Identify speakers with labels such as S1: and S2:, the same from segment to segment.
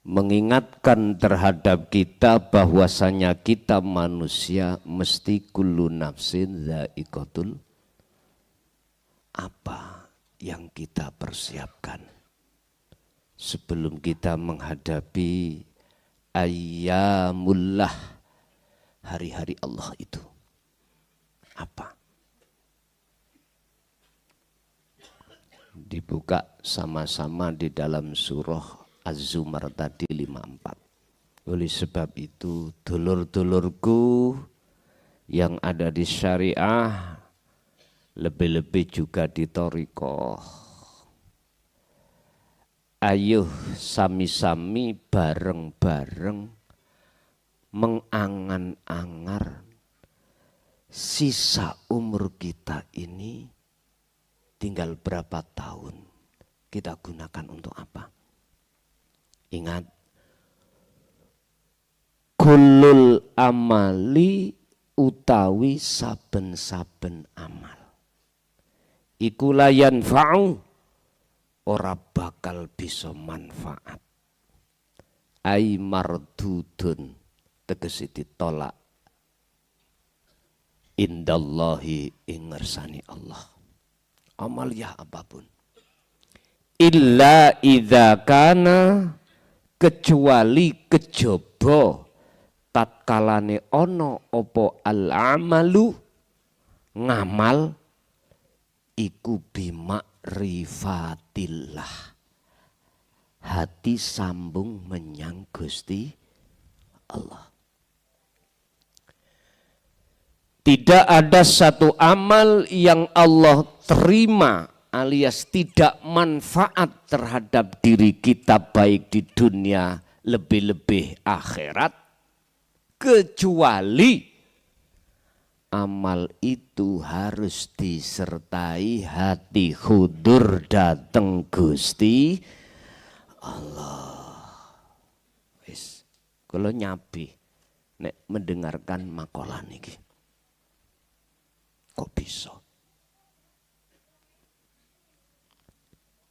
S1: mengingatkan terhadap kita bahwasanya kita manusia mesti kullu nafsin dha'iqatul. Apa yang kita persiapkan sebelum kita menghadapi ayyamullah, hari-hari Allah itu? Apa? Dibuka sama-sama di dalam surah Az-Zumar tadi 54. Oleh sebab itu, dulur-dulurku yang ada di syariah, lebih-lebih juga di thariqah, ayo sami-sami bareng-bareng mengangan-angar sisa umur kita ini tinggal berapa tahun, kita gunakan untuk apa? Ingat, kullul amali utawi saben-saben amal iku la yanfa'u, ora bakal bisa manfaat. Ai mardudun, tegese ditolak indallahi ing ngersani Allah. Amal ya apapun. Illa idza kana, kecuali kejaba tatkalane ono opo al-amalu ngamal iku bima'rifatillah, hati sambung menyang Gusti Allah. Tidak ada satu amal yang Allah terima alias tidak manfaat terhadap diri kita baik di dunia lebih-lebih akhirat, kecuali amal itu harus disertai hati khudur dateng Gusti Allah. Wis, kalau nyabi nek mendengarkan makalah niki. Kok bisa?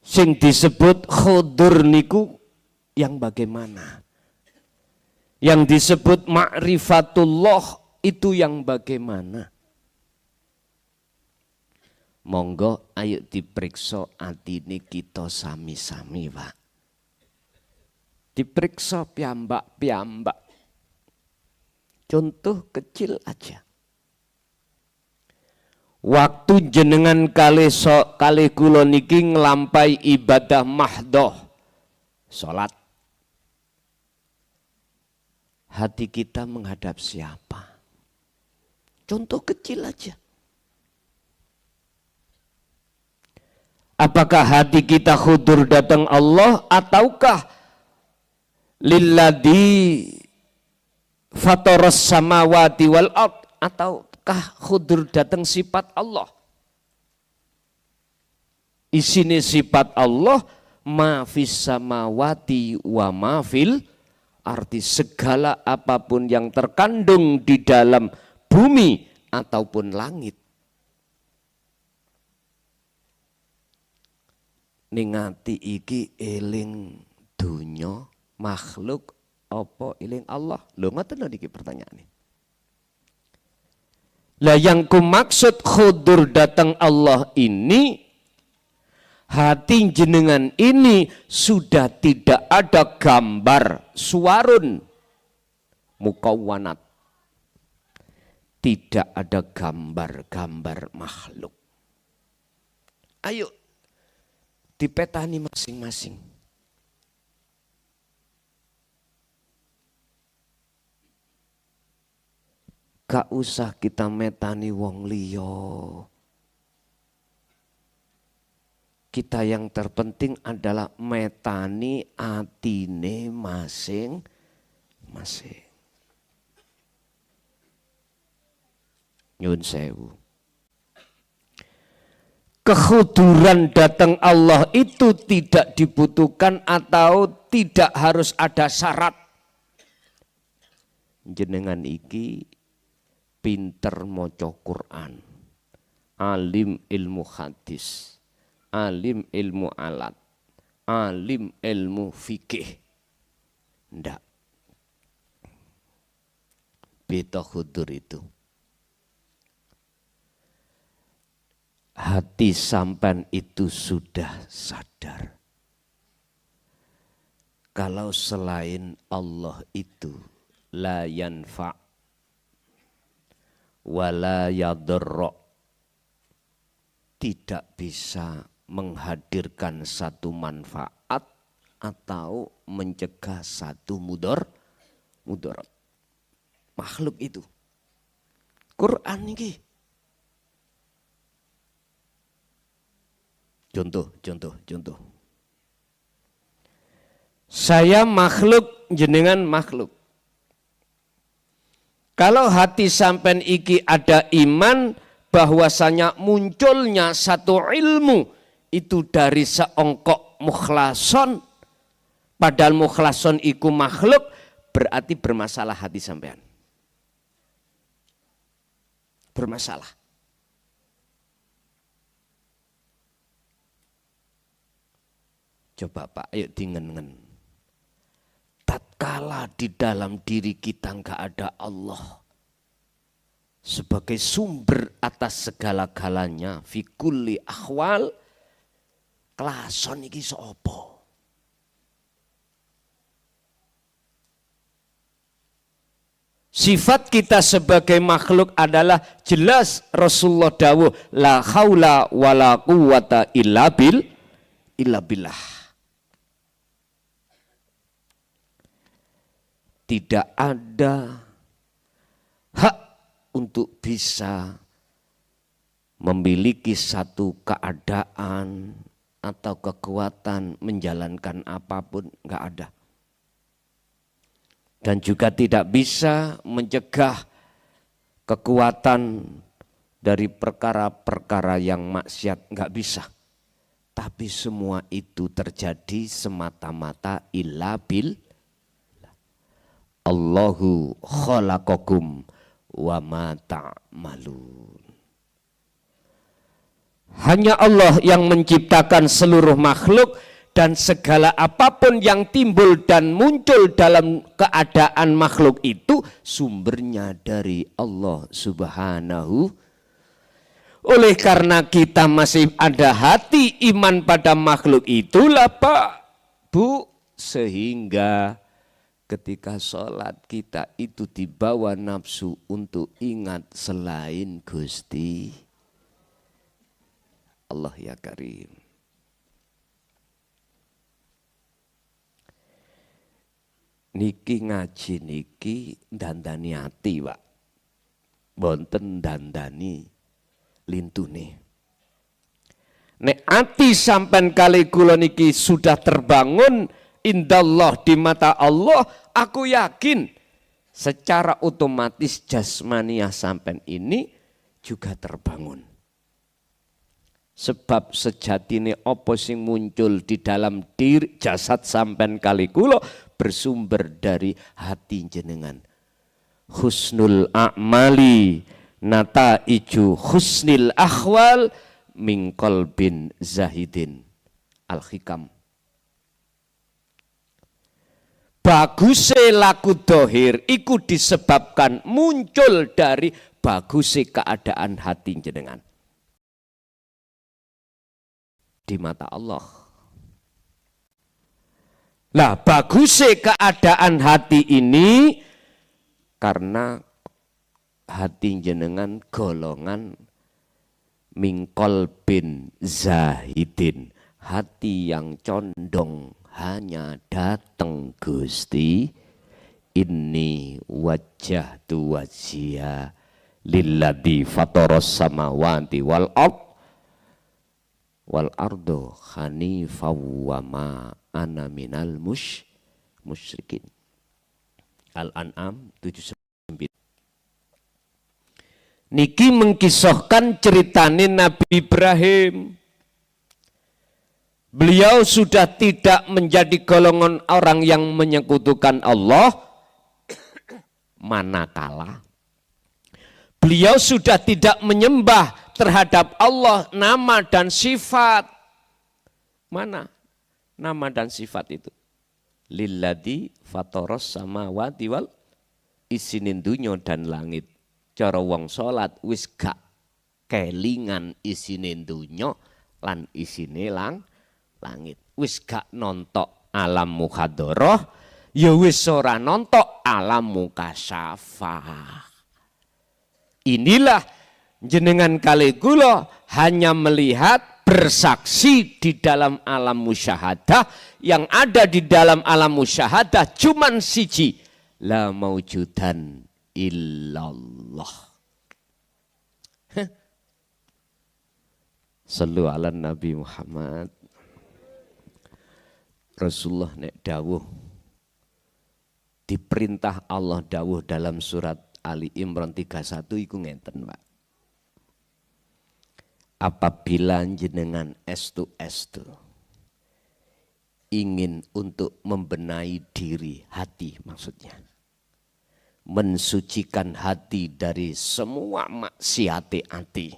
S1: Sing disebut khudur niku yang bagaimana? Yang disebut ma'rifatullah itu yang bagaimana? Monggo ayo diperiksa atine kita sami-sami, Pak. Diperiksa piyambak-piyambak. Contoh kecil aja. Waktu jenengan kali kula niki nglampahi ibadah mahdoh, salat, hati kita menghadap siapa? Contoh kecil aja. Apakah hati kita khudur datang Allah ataukah lilladzi fataras samawati wal ard, ataukah khudur datang sifat Allah? Isine sifat Allah ma fis samawati wa ma fil arti, segala apapun yang terkandung di dalam bumi ataupun langit. Ningati iki eling dunya makhluk apa eling Allah? Lho ngoten lho niki pertanyaane. Lah yang kumaksud khudur datang Allah ini, hati jenengan ini sudah tidak ada gambar suwarun mukawwanat, tidak ada gambar-gambar makhluk. Ayo dipetani masing-masing. Gak usah kita metani wong liya. Kita yang terpenting adalah metani atine masing-masing. Nyun sewu. Kekhuduran datang Allah itu tidak dibutuhkan atau tidak harus ada syarat. Jenengan iki pinter maca Quran, alim ilmu hadis, alim ilmu alat, alim ilmu fikih. Ndak. Beta khudur itu. Hati sampan itu sudah sadar. Kalau selain Allah itu la yanfa' wa la yadurra, tidak bisa menghadirkan satu manfaat atau mencegah satu mudarat. Makhluk itu. Quran ini. Contoh. Saya makhluk, jenengan makhluk. Kalau hati sampean iki ada iman bahwasanya munculnya satu ilmu itu dari seongkok mukhlason, padahal mukhlason iku makhluk, berarti bermasalah hati sampean. Bermasalah. Coba Pak, ayo dingen-ngen. Tatkala di dalam diri kita enggak ada Allah sebagai sumber atas segala-galanya, fi kulli ahwal, klason iki sapa? Sifat kita sebagai makhluk adalah jelas Rasulullah dawuh la haula wala quwata illa billah. Tidak ada hak untuk bisa memiliki satu keadaan atau kekuatan menjalankan apapun, enggak ada. Dan juga tidak bisa mencegah kekuatan dari perkara-perkara yang maksiat, enggak bisa. Tapi semua itu terjadi semata-mata illa billah. Allahu khalaqakum wa ma ta'malun. Hanya Allah yang menciptakan seluruh makhluk, dan segala apapun yang timbul dan muncul dalam keadaan makhluk itu sumbernya dari Allah Subhanahu. Oleh karena kita masih ada hati iman pada makhluk itulah Pak, Bu, sehingga ketika sholat kita itu dibawa nafsu untuk ingat selain Gusti Allah ya Karim. Niki ngaji niki dandani hati Pak, bonten dandani lintune. Nek ati sampai kali kula niki sudah terbangun indallah di mata Allah, aku yakin secara otomatis jasmaniah sampean ini juga terbangun. Sebab sejatine apa sing muncul di dalam diri jasad sampean kali kula bersumber dari hati jenengan. Husnul a'mali nataiju husnil akhwal min qalbin zahidin. Al-Hikam. Baguse laku dohir iku disebabkan muncul dari baguse keadaan hati jenengan di mata Allah. Lah baguse keadaan hati ini karena hati jenengan golongan mingkol bin zahidin, hati yang condong hanya datang Gusti. Inni wajjahtu wajhiya lilladzi fataras samawati wal ardo hanifan wa ma ana minal musyrikin. Al-An'am 79. Niki mengkisahkan ceritane Nabi Ibrahim. Beliau sudah tidak menjadi golongan orang yang menyekutukan Allah, manakala beliau sudah tidak menyembah terhadap Allah nama dan sifat. Mana nama dan sifat itu? lilladzi fatoros samawati wal isinin dunya dan langit. Cara wong salat wis gak kelingan isine dunya lan isine langit. Wis gak nontok alam mukhadharah, ya wis ora nontok alam mukasyafah. Inilah jenengan kali kula hanya melihat bersaksi di dalam alam musyahadah. Yang ada di dalam alam musyahadah cuman siji, la maujudan illallah. Sallu ala Nabi Muhammad. Rasulullah nek dawuh, diperintah Allah dawuh dalam surat Ali Imran 31 iku ngenten, Pak. Apabila jenengan estu ingin untuk membenahi diri, hati maksudnya, mensucikan hati dari semua maksiat hati,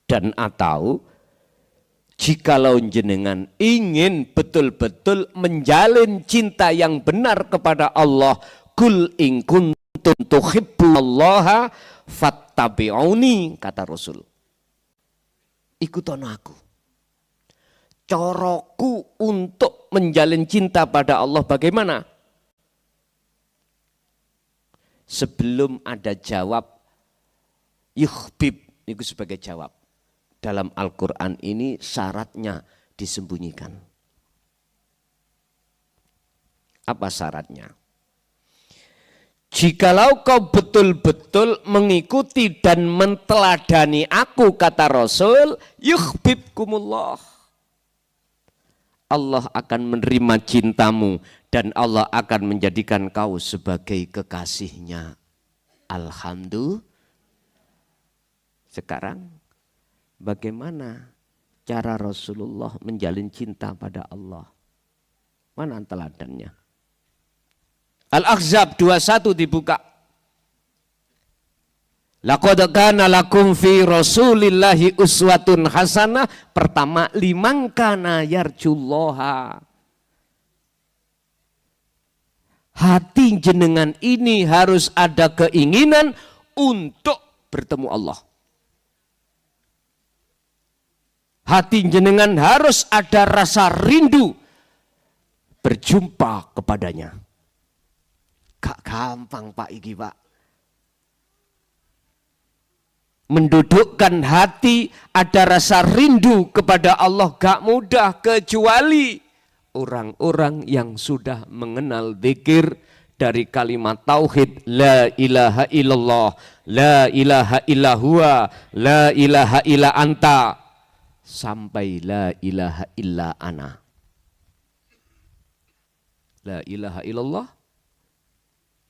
S1: dan atau jikalau jenengan ingin betul-betul menjalin cinta yang benar kepada Allah, kul in kuntum tuhibbullaha fattabi'uni, kata Rasul. Ikutono aku. Coroku untuk menjalin cinta pada Allah bagaimana? Sebelum ada jawab yuhbib, itu sebagai jawab. Dalam Al-Quran ini syaratnya disembunyikan. Apa syaratnya? Jikalau kau betul-betul mengikuti dan menteladani aku, kata Rasul, yuhbibkumullah. Allah akan menerima cintamu dan Allah akan menjadikan kau sebagai kekasihnya. Alhamdulillah. Sekarang bagaimana cara Rasulullah menjalin cinta pada Allah? Mana teladannya? Al-Ahzab 21 dibuka. Laqad kana lakum fi Rasulillahi uswatun hasanah. Pertama, liman kana yarjullaha. Hati jenengan ini harus ada keinginan untuk bertemu Allah. Hati jenengan harus ada rasa rindu berjumpa kepadanya. Gak gampang Pak iki Pak. Mendudukkan hati ada rasa rindu kepada Allah gak mudah, kecuali orang-orang yang sudah mengenal zikir dari kalimat tauhid la ilaha illallah, la ilaha illa huwa, la ilaha illa anta, sampai la ilaha illa ana. La ilaha illallah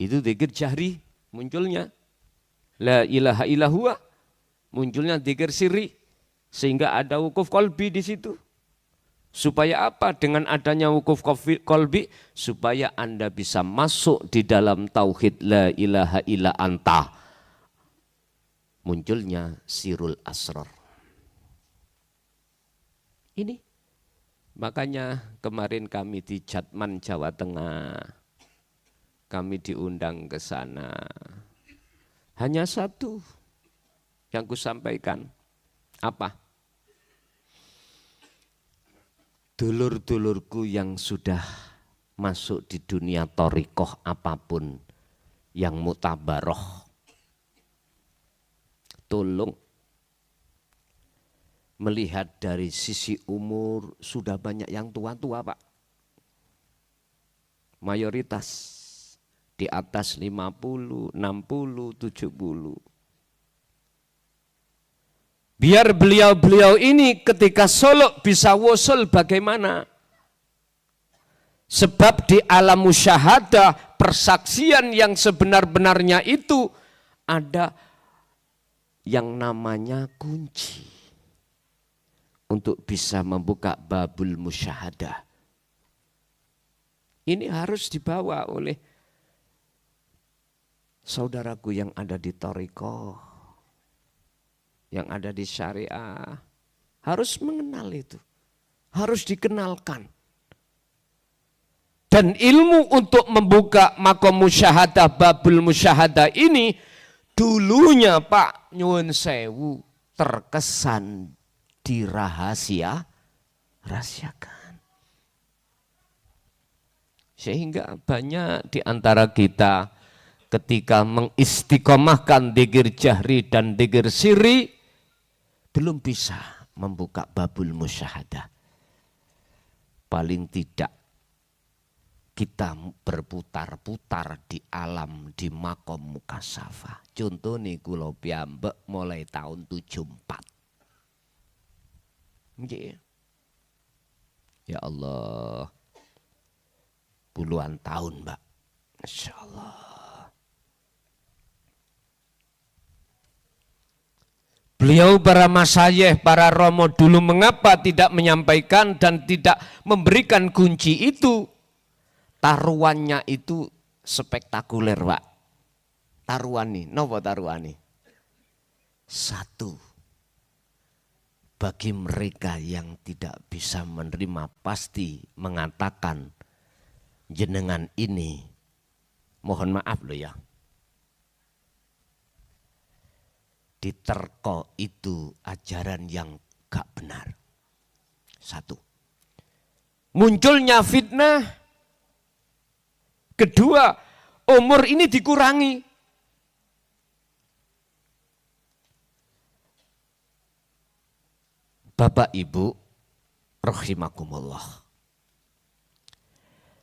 S1: itu zikir jahri munculnya. La ilaha illa huwa munculnya zikir sirri, sehingga ada wukuf qalbi di situ. Supaya apa? Dengan adanya wukuf qalbi, supaya Anda bisa masuk di dalam tauhid la ilaha illa anta. Munculnya sirul asrar. Ini makanya kemarin kami di Jatman, Jawa Tengah, kami diundang ke sana. Hanya satu yang kusampaikan, apa? Dulur-dulurku yang sudah masuk di dunia thariqah apapun, yang mutabaroh, tolong melihat dari sisi umur, sudah banyak yang tua-tua Pak. Mayoritas di atas 50, 60, 70. Biar beliau-beliau ini ketika solok bisa wusul bagaimana? Sebab di alam musyahadah, persaksian yang sebenar-benarnya itu ada yang namanya kunci untuk bisa membuka babul musyahadah. Ini harus dibawa oleh saudaraku yang ada di thariqah, yang ada di syariah, harus mengenal itu, harus dikenalkan. Dan ilmu untuk membuka makom musyahadah, babul musyahadah ini dulunya Pak nyuwun sewu terkesan dirahasiakan. Sehingga banyak di antara kita ketika mengistiqomahkan dzikir jahri dan dzikir sirri belum bisa membuka babul musyahadah. Paling tidak kita berputar-putar di alam, di makom mukasafah. Contoh nih kula piyambak mulai tahun 74. Nggih. Ya Allah. Puluhan tahun, Mbak. Masya Allah. Beliau para masyayikh, para romo dulu mengapa tidak menyampaikan dan tidak memberikan kunci itu? Taruhannya itu spektakuler, Pak. Taruhan nih, nopo taruhan nih? Satu, bagi mereka yang tidak bisa menerima pasti mengatakan jenengan ini, mohon maaf loh ya, diterko itu ajaran yang gak benar. Satu, munculnya fitnah. Kedua, umur ini dikurangi. Bapak Ibu rahimakumullah.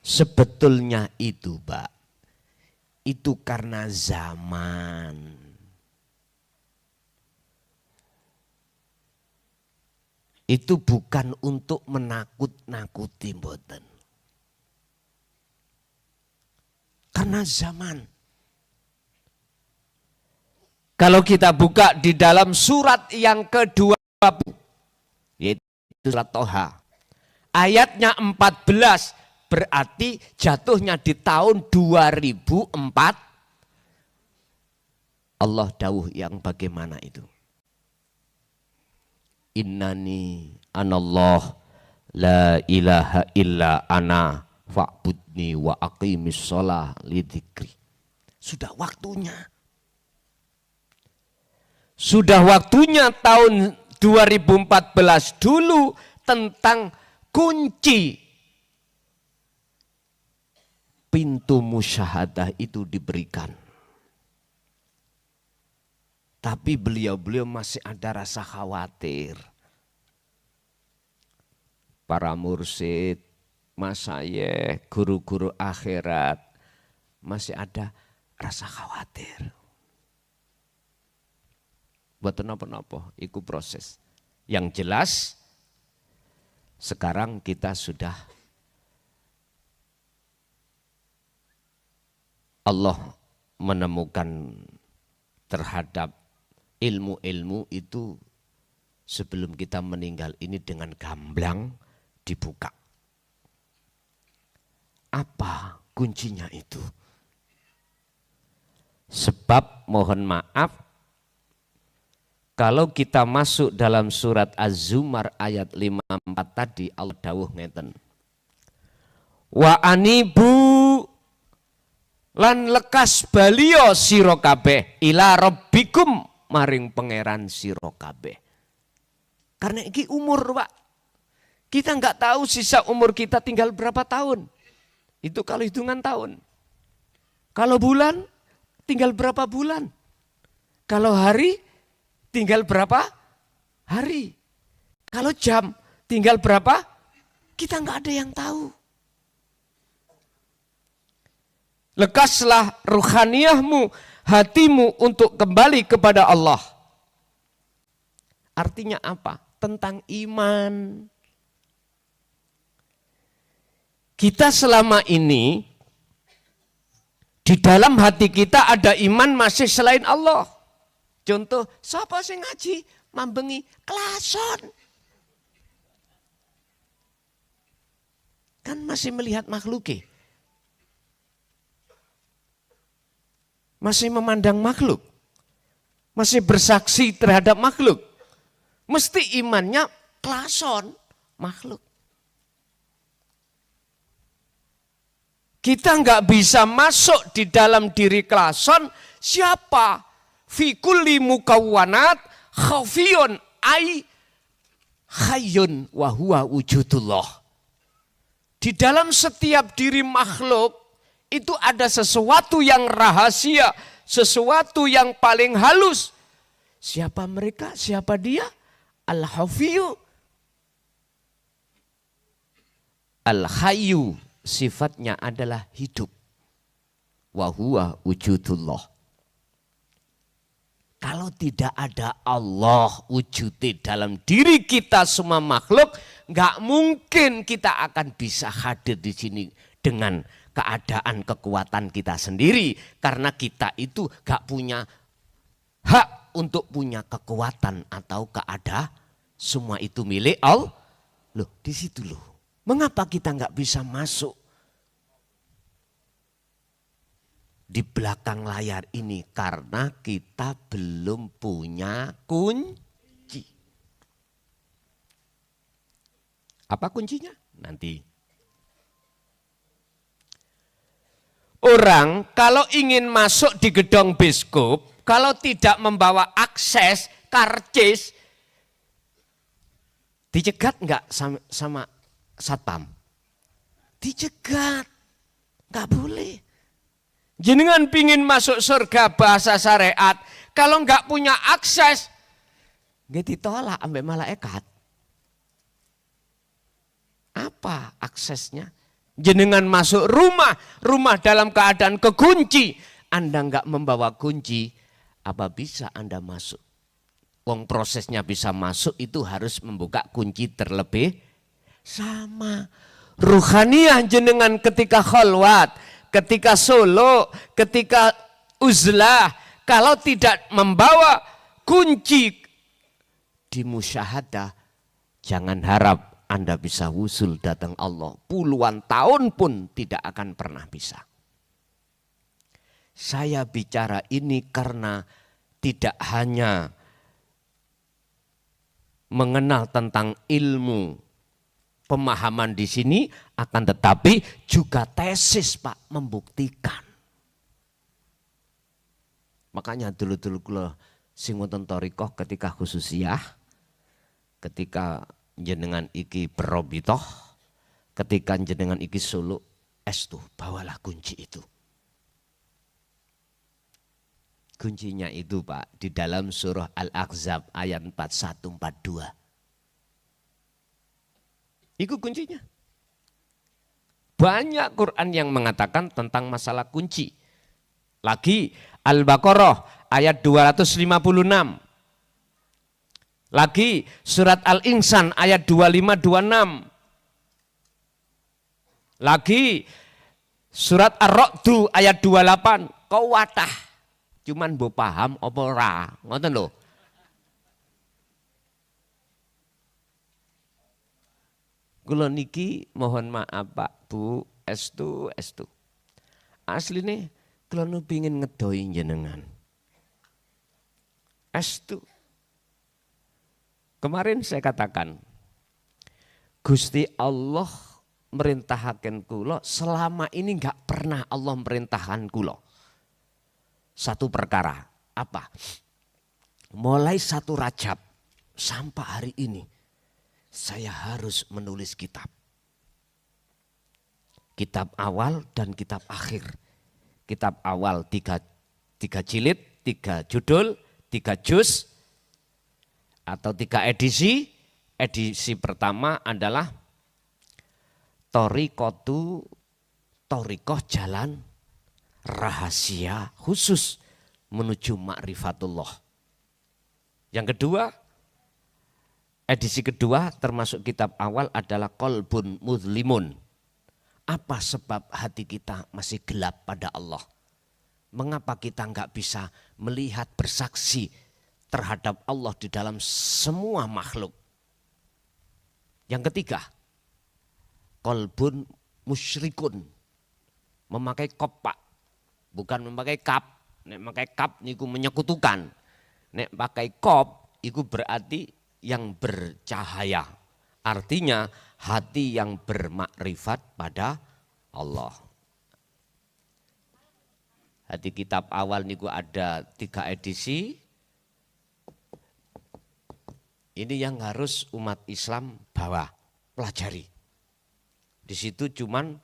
S1: Sebetulnya itu, Pak, itu karena zaman. Itu bukan untuk menakut-nakuti mboten. Karena zaman. Kalau kita buka di dalam surat yang kedua, yaitu surat Toha, ayatnya 14, berarti jatuhnya di tahun 2004. Allah dawuh yang bagaimana itu? Innani anallah la ilaha illa ana fa'budni wa aqimis sholah lidzikri. Sudah waktunya. Sudah waktunya tahun 2014 dulu tentang kunci pintu musyahadah itu diberikan. Tapi beliau-beliau masih ada rasa khawatir. Para mursyid, masyayikh, guru-guru akhirat masih ada rasa khawatir. Buat napa-napa, itu proses. Yang jelas sekarang kita sudah Allah menemukan terhadap ilmu-ilmu itu sebelum kita meninggal ini dengan gamblang dibuka. Apa kuncinya itu? Sebab mohon maaf, kalau kita masuk dalam surat Az-Zumar ayat 54 tadi, Allah dawuh ngeten. Wa anibu lan lekas balio sira kabeh ila rabbikum maring pangeran sira kabeh. Karena ini umur, Pak. Kita enggak tahu sisa umur kita tinggal berapa tahun. Itu kalau hitungan tahun. Kalau bulan, tinggal berapa bulan. Kalau hari, tinggal berapa hari. Kalau jam, tinggal berapa, kita enggak ada yang tahu. Lekaslah ruhaniyahmu, hatimu untuk kembali kepada Allah. Artinya apa? Tentang iman. Kita selama ini di dalam hati kita ada iman masih selain Allah. Contoh, siapa sing ngaji mambengi klason? Kan masih melihat makhluknya. Masih memandang makhluk. Masih bersaksi terhadap makhluk. Mesti imannya klason makhluk. Kita nggak bisa masuk di dalam diri klason siapa? Fi kulli mukawwanat khafiyun ai hayyun wa huwa wujudullah. Di dalam setiap diri makhluk itu ada sesuatu yang rahasia, sesuatu yang paling halus. Siapa mereka? Siapa dia? Al-Hafiyu. Al-Hayyu sifatnya adalah hidup. Wa huwa wujudullah. Kalau tidak ada Allah wujudnya dalam diri kita semua makhluk, nggak mungkin kita akan bisa hadir di sini dengan keadaan kekuatan kita sendiri. Karena kita itu nggak punya hak untuk punya kekuatan atau keadaan. Semua itu milik Allah. Loh, di situ loh. Mengapa kita nggak bisa masuk di belakang layar ini? Karena kita belum punya kunci. Apa kuncinya? Nanti. Orang kalau ingin masuk di gedung biskup, kalau tidak membawa akses, karcis, dicegat enggak sama satpam? Dicegat, enggak boleh. Jenengan pingin masuk surga bahasa syariat, kalau enggak punya akses, nggak ditolak sampai malaikat. Apa aksesnya? Jenengan masuk rumah, rumah dalam keadaan kekunci. Anda enggak membawa kunci, apa bisa Anda masuk? Wong prosesnya bisa masuk itu harus membuka kunci terlebih. Sama. Ruhaniyah jenengan ketika khalwat, ketika solo, ketika uzlah, kalau tidak membawa kunci di musyahadah, jangan harap Anda bisa wusul datang Allah. Puluhan tahun pun tidak akan pernah bisa. Saya bicara ini karena tidak hanya mengenal tentang ilmu pemahaman di sini, akan tetapi juga tesis Pak membuktikan. Makanya dulu-dulu kula sing wonten thariqah ketika khususiyah, ketika jenengan iki berobitoh, ketika jenengan iki suluk, estu bawalah kunci itu. Kuncinya itu Pak di dalam surah Al-Ahzab ayat 41-42. Itu kuncinya. Banyak Quran yang mengatakan tentang masalah kunci. Lagi Al-Baqarah ayat 256. Lagi surat Al-Insan ayat 25-26. Lagi surat Ar-Ra'du ayat 28. Kau watah. Cuman mbok paham apa ora? Ngoten lho. Kula niki mohon maaf Pak, Bu, estu. Asline kula nu pengin ngedoi jenengan. Estu. Kemarin saya katakan, Gusti Allah merintahaken kula, selama ini enggak pernah Allah merintahkan kula. Satu perkara, apa? Mulai 1 Rajab sampai hari ini, saya harus menulis kitab. Kitab awal dan kitab akhir. Kitab awal 3 jilid, 3 judul, 3 juz, atau 3 edisi. Edisi pertama adalah Thariqoh jalan rahasia khusus menuju ma'rifatullah. Yang kedua, edisi kedua termasuk kitab awal adalah Qalbun Muzlimun. Apa sebab hati kita masih gelap pada Allah? Mengapa kita enggak bisa melihat bersaksi terhadap Allah di dalam semua makhluk? Yang ketiga, Qalbun Musyrikun. Memakai kopak. Bukan memakai kap. Nek memakai kap niku menyekutukan. Nek pakai kop itu berarti yang bercahaya. Artinya hati yang bermakrifat pada Allah. Hati kitab awal niku ada 3 edisi. Ini yang harus umat Islam bawa, pelajari. Di situ cuman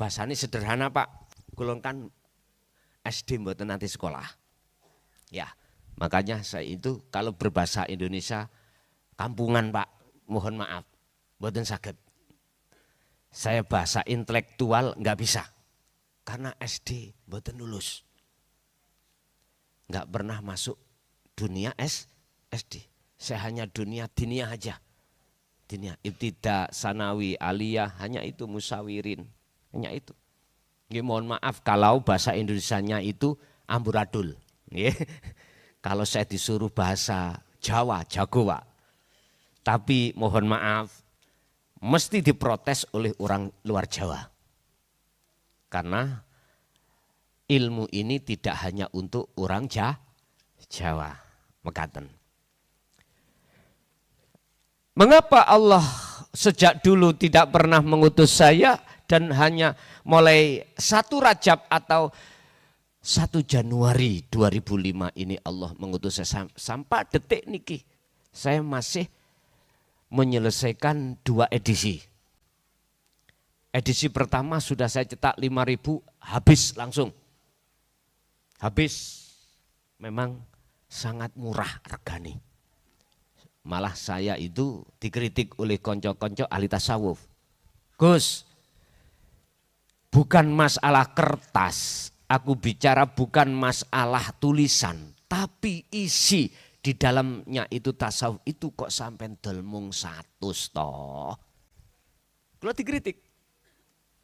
S1: bahasanya sederhana Pak. Kulon kan SD mboten nanti sekolah. Ya, makanya saya itu kalau berbahasa Indonesia kampungan Pak, mohon maaf, mboten saged. Saya bahasa intelektual enggak bisa. Karena SD mboten lulus. Enggak pernah masuk dunia SD. Saya hanya dunia diniyah aja. Diniyah, ibtida, sanawi, aliyah, hanya itu musawirin. Hanya itu. Nggih, mohon maaf kalau bahasa Indonesianya itu amburadul. Nggih. Kalau saya disuruh bahasa Jawa, jago Pak. Tapi mohon maaf, mesti diprotes oleh orang luar Jawa. Karena ilmu ini tidak hanya untuk orang Jawa. Mekaten. Mengapa Allah sejak dulu tidak pernah mengutus saya dan hanya mulai 1 Rajab atau 1 Januari 2005 ini Allah mengutus saya sampai detik niki. Saya masih menyelesaikan 2 edisi. Edisi pertama sudah saya cetak 5.000, habis langsung. Habis, memang sangat murah regani. Malah saya itu dikritik oleh konco-konco ahli tasawuf. Gus, bukan masalah kertas, aku bicara bukan masalah tulisan, tapi isi di dalamnya itu tasawuf itu kok sampai delmung 100 toh. Kalau dikritik,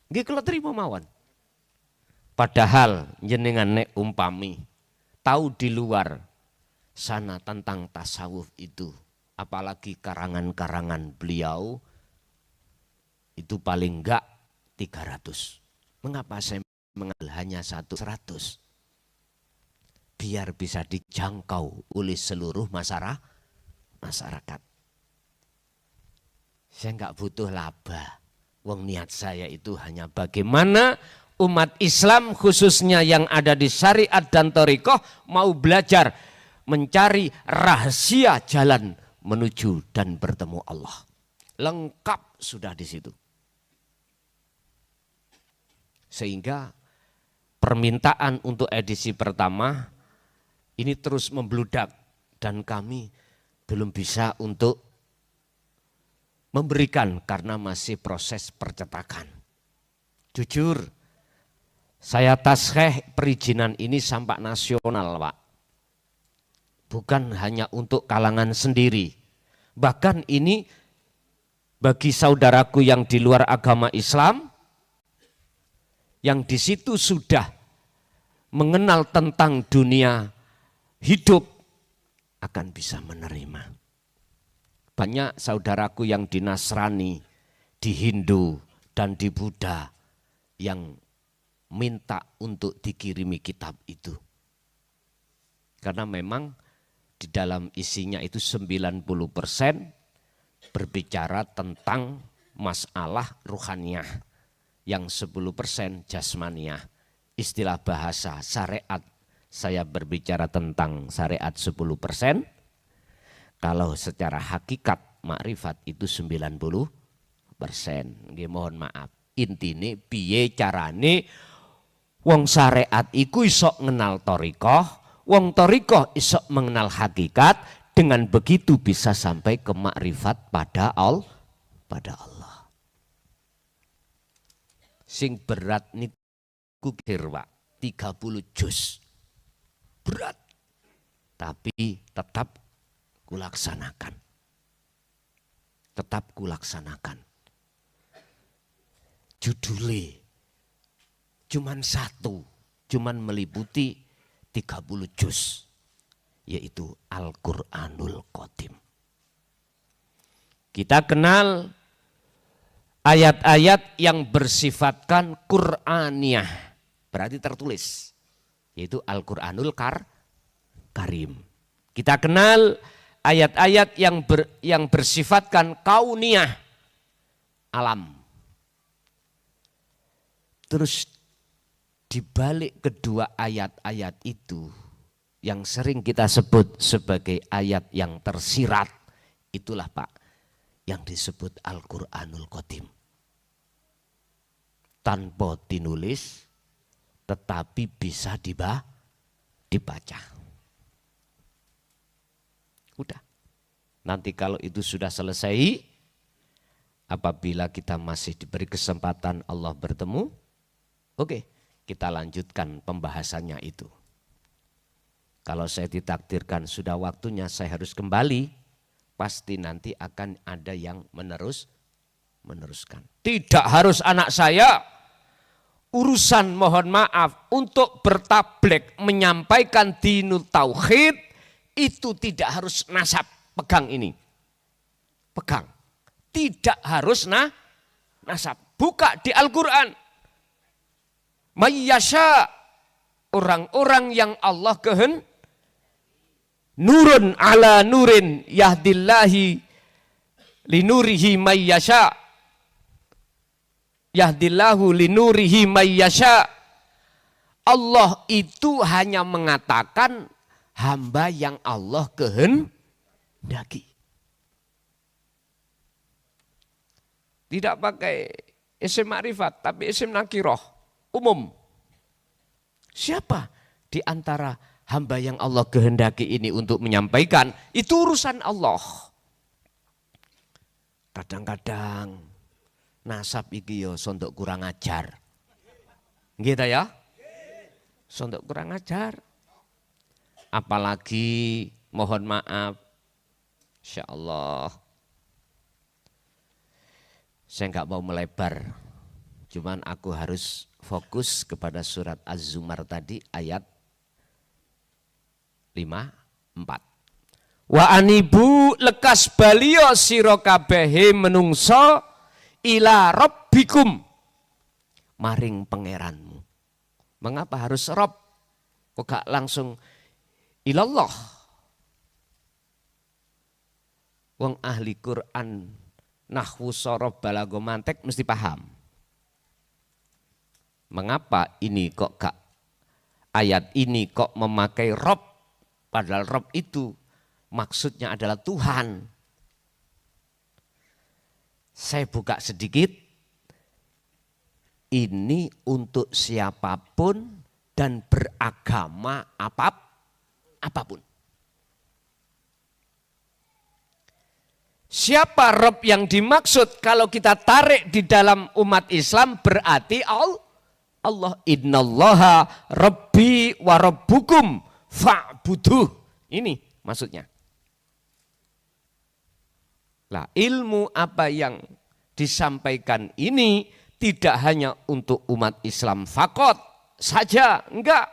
S1: nggih kalau terima mawon. Padahal jenengan nek umpami tahu di luar sana tentang tasawuf itu, apalagi karangan-karangan beliau itu paling enggak 300. Mengapa saya mengambil hanya 100? Biar bisa dijangkau oleh seluruh masyarakat. Saya enggak butuh laba. Wong niat saya itu hanya bagaimana umat Islam khususnya yang ada di syariat dan thariqah mau belajar mencari rahasia jalan menuju dan bertemu Allah. Lengkap sudah di situ. Sehingga permintaan untuk edisi pertama ini terus membludak dan kami belum bisa untuk memberikan karena masih proses percetakan. Jujur, saya taskhih perizinan ini sampai nasional Pak. Bukan hanya untuk kalangan sendiri. Bahkan ini bagi saudaraku yang di luar agama Islam, yang di situ sudah mengenal tentang dunia hidup, akan bisa menerima. Banyak saudaraku yang di Nasrani, di Hindu, dan di Buddha yang minta untuk dikirimi kitab itu. Karena memang di dalam isinya itu 90% berbicara tentang masalah ruhaniyah, yang 10% jasmaniyah. Istilah bahasa syariat, saya berbicara tentang syariat 10%, kalau secara hakikat makrifat itu 90%. Nggih, mohon maaf, intine piye carane wong syariat iku iso ngenal thariqah, wong thariqah iso mengenal hakikat, dengan begitu bisa sampai ke makrifat pada Allah. Sing berat niku Pak, 30 juz. Berat. Tapi tetap kulaksanakan. Tetap kulaksanakan. Judulnya cuman 1, cuman meliputi 30 juz, yaitu Al-Qur'anul Qadim. Kita kenal ayat-ayat yang bersifatkan Qur'aniyah, berarti tertulis, yaitu Al-Qur'anul Karim. Kita kenal ayat-ayat yang bersifatkan kauniyah, alam. Terus di balik kedua ayat-ayat itu yang sering kita sebut sebagai ayat yang tersirat, itulah Pak yang disebut Al-Qur'anul Qadim. Tanpa dinulis tetapi bisa dibaca. Udah. Nanti kalau itu sudah selesai, apabila kita masih diberi kesempatan Allah bertemu, oke, kita lanjutkan pembahasannya itu. Kalau saya ditakdirkan sudah waktunya saya harus kembali, pasti nanti akan ada yang meneruskan. Tidak harus anak saya, urusan mohon maaf untuk bertablek menyampaikan dinul tauhid itu tidak harus nasab, pegang ini. Pegang. Tidak harus nasab. Buka di Al-Qur'an. Mayyasha, orang-orang yang Allah nurun ala nurin yahdillahi linurihi mayyasha. Yahdillahu linurihi mayyasha. Allah itu hanya mengatakan hamba yang Allah kehendaki. Tidak pakai isim ma'rifat, tapi isim nakiroh, umum. Siapa di antara hamba yang Allah kehendaki ini untuk menyampaikan, itu urusan Allah. Kadang-kadang nasab iki yo sondok kurang ajar. Gitu ya? Sondok kurang ajar. Apalagi mohon maaf, Insya Allah. Saya nggak mau melebar, cuman aku harus fokus kepada surat Az-Zumar tadi ayat 5:4. Wa anibu lekas balio sira kabehe menungso ila rabbikum maring pangeranmu. Mengapa harus Rabb? Kok gak langsung ilallah? Wong ahli Quran nahwu sorob balago mantek mesti paham. Mengapa ini kok gak ayat ini kok memakai Rob, padahal Rob itu maksudnya adalah Tuhan. Saya buka sedikit, ini untuk siapapun dan beragama apapun. Siapa Rob yang dimaksud kalau kita tarik di dalam umat Islam berarti Allah. Innallaha rabbi wa rabbukum fa'buduh. Ini maksudnya. Lah ilmu apa yang disampaikan ini tidak hanya untuk umat Islam fakot saja, enggak.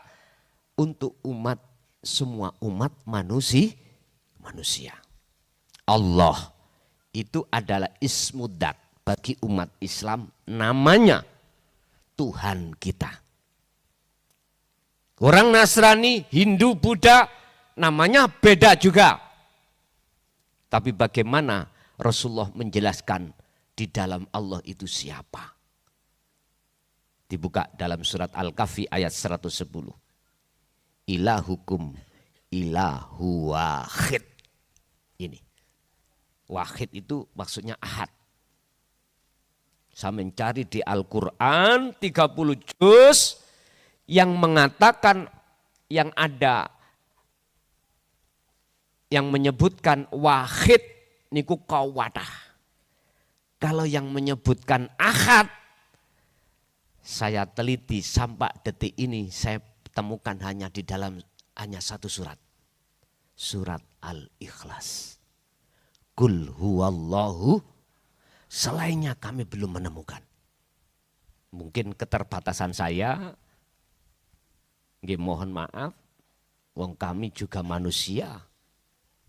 S1: Untuk semua umat manusia. Allah itu adalah ismudat bagi umat Islam, namanya Tuhan kita. Orang Nasrani, Hindu, Buddha namanya beda juga. Tapi bagaimana Rasulullah menjelaskan di dalam Allah itu siapa? Dibuka dalam surat Al-Kahfi ayat 110. Ilahukum ilahu wahid. Ini. Wahid itu maksudnya ahad. Saya mencari di Al-Quran 30 juz yang mengatakan yang ada yang menyebutkan wahid niku kawadah. Kalau yang menyebutkan ahad, saya teliti sampai detik ini saya temukan hanya di dalam hanya satu surat. Surat Al-Ikhlas. Qul huwallahu, selainnya kami belum menemukan. Mungkin keterbatasan saya, mohon maaf, wong kami juga manusia.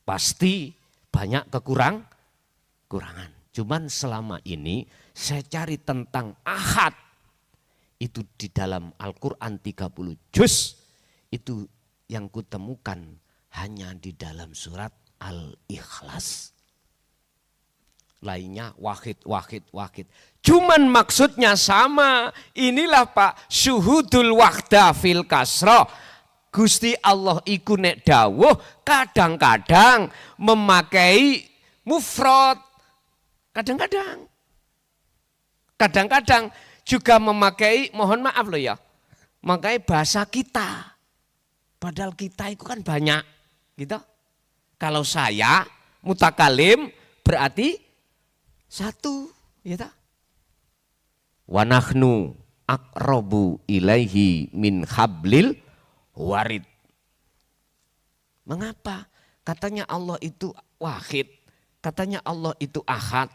S1: Pasti banyak kekurangan. Cuman selama ini saya cari tentang ahad. Itu di dalam Al-Quran 30 juz. Itu yang kutemukan hanya di dalam surat Al-Ikhlas. lainnya wahid, wahid, wahid. Cuman maksudnya sama. Inilah Pak, syuhudul wahda fil kasro. Gusti Allah iku nek dawuh kadang-kadang memakai mufrad. Kadang-kadang. Kadang-kadang juga memakai, mohon maaf loh ya, memakai bahasa kita. Padahal kita itu kan banyak. Gitu. Kalau saya mutakalim berarti satu. Gitu. Wa nahnu aqrabu ilaihi min hablil warid. Mengapa? Katanya Allah itu wahid. Katanya Allah itu ahad.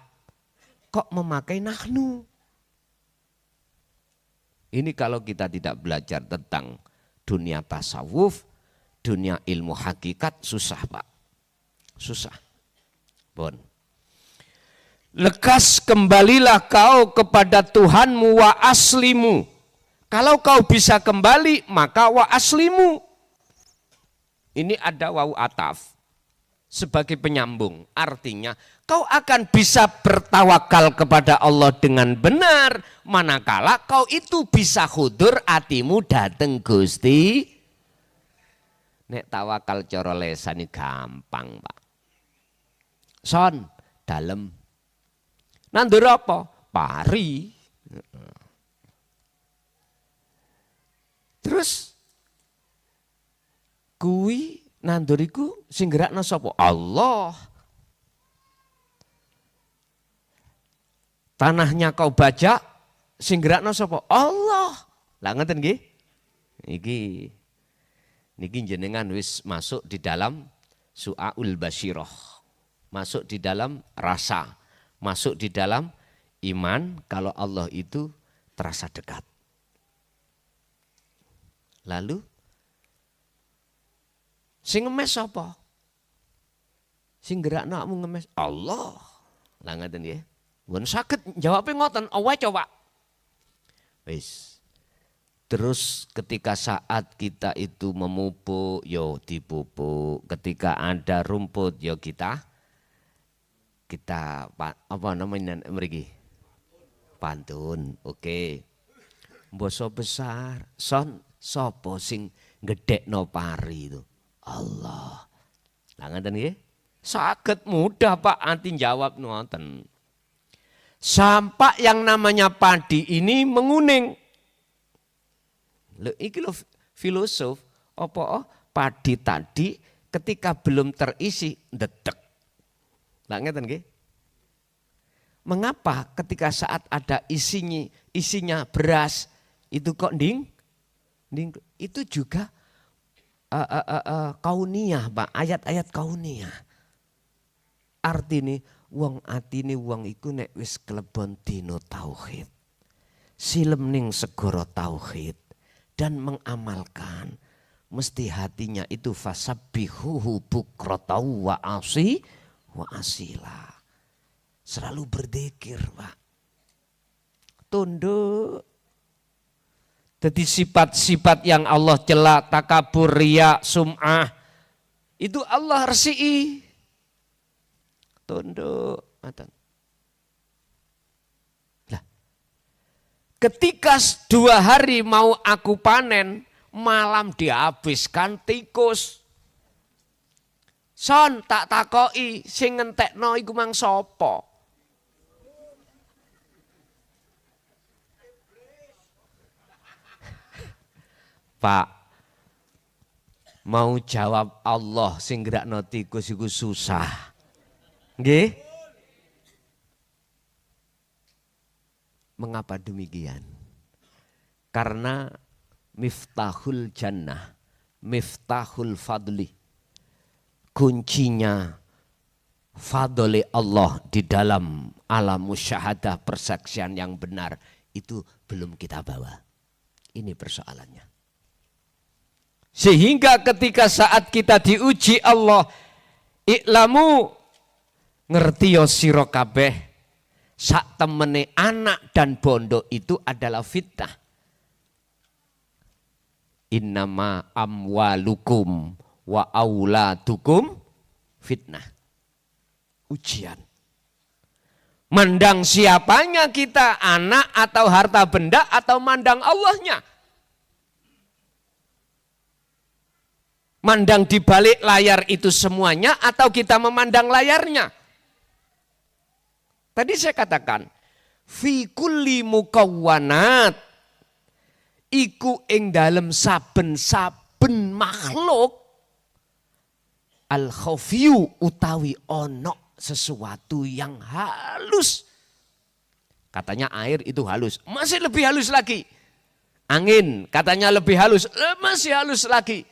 S1: Kok memakai nahnu? Ini kalau kita tidak belajar tentang dunia tasawuf, dunia ilmu hakikat, susah Pak. Susah. Bon. Lekas kembalilah kau kepada Tuhanmu wa aslimu. Kalau kau bisa kembali maka wa aslimu. Ini ada wawu ataf sebagai penyambung. Artinya kau akan bisa bertawakal kepada Allah dengan benar. Manakala kau itu bisa hudur atimu dateng Gusti. Nek tawakal cara lesani gampang Pak. Son, dalem. Nandur apa? Pari. Terus kui nanduriku sing gerakna sapa? Allah. Tanahnya kau bajak sing gerakna sapa? Allah. Lah ngeten nggih? Niki jenengan wis masuk di dalam su'aul basyirah. Masuk di dalam rasa. Masuk di dalam iman kalau Allah itu terasa dekat. Lalu sing ngemes apa? Sing gerakna awakmu ngemes Allah. Lah ngaten nggih. Mun saged jawabe ngoten, awe coba. Wis. Terus ketika saat kita itu memupuk, yo dipupuk. Ketika ada rumput, yo kita apa namanya mriki? Pantun. Oke. Basa besar, son sapa sing gedhekno pari itu? Allah. Lah ngoten nggih. Saged mudah Pak anti jawab ngoten. Sampai yang namanya padi ini menguning. Lho iki lho filosof apa padi tadi ketika belum terisi ndedek. Lah ngeten nggih. Mengapa ketika saat ada isinya beras itu kok nding? Itu juga kauniyah, Pak, ayat-ayat kauniyah. Artine wong atine wong iku nek wis klebon dina tauhid. Silem ning segara tauhid dan mengamalkan, mesti hatinya itu fasabbihuhu bukratan wa asila. Selalu berzikir, Pak. Tunduk. Jadi sifat-sifat yang Allah cela, takabur, riya, sum'ah, itu Allah resi'i. Tunduk. Lah, ketika 2 hari mau aku panen, malam dihabiskan tikus. Son tak takoki sing ngentekno iku mang sapa? Pak, mau jawab Allah sing gerakno tikus iku susah. Nggih? Mengapa demikian? Karena miftahul jannah, miftahul fadli. Kuncinya fadli Allah di dalam alam musyahadah persaksian yang benar itu belum kita bawa. Ini persoalannya. Sehingga ketika saat kita diuji Allah, iklamu ngerti yo sira kabeh sak temene anak dan bondo itu adalah fitnah. Innama amwalukum wa auladukum fitnah. Ujian. Mandang siapanya kita, anak atau harta benda atau mandang Allahnya? Mandang di balik layar itu semuanya atau kita memandang layarnya? Tadi saya katakan, fi kulli mukawwanat, iku ing dalem saben-saben makhluk, al khafyu utawi ono sesuatu yang halus. Katanya air itu halus, masih lebih halus lagi. Angin katanya lebih halus, masih halus lagi.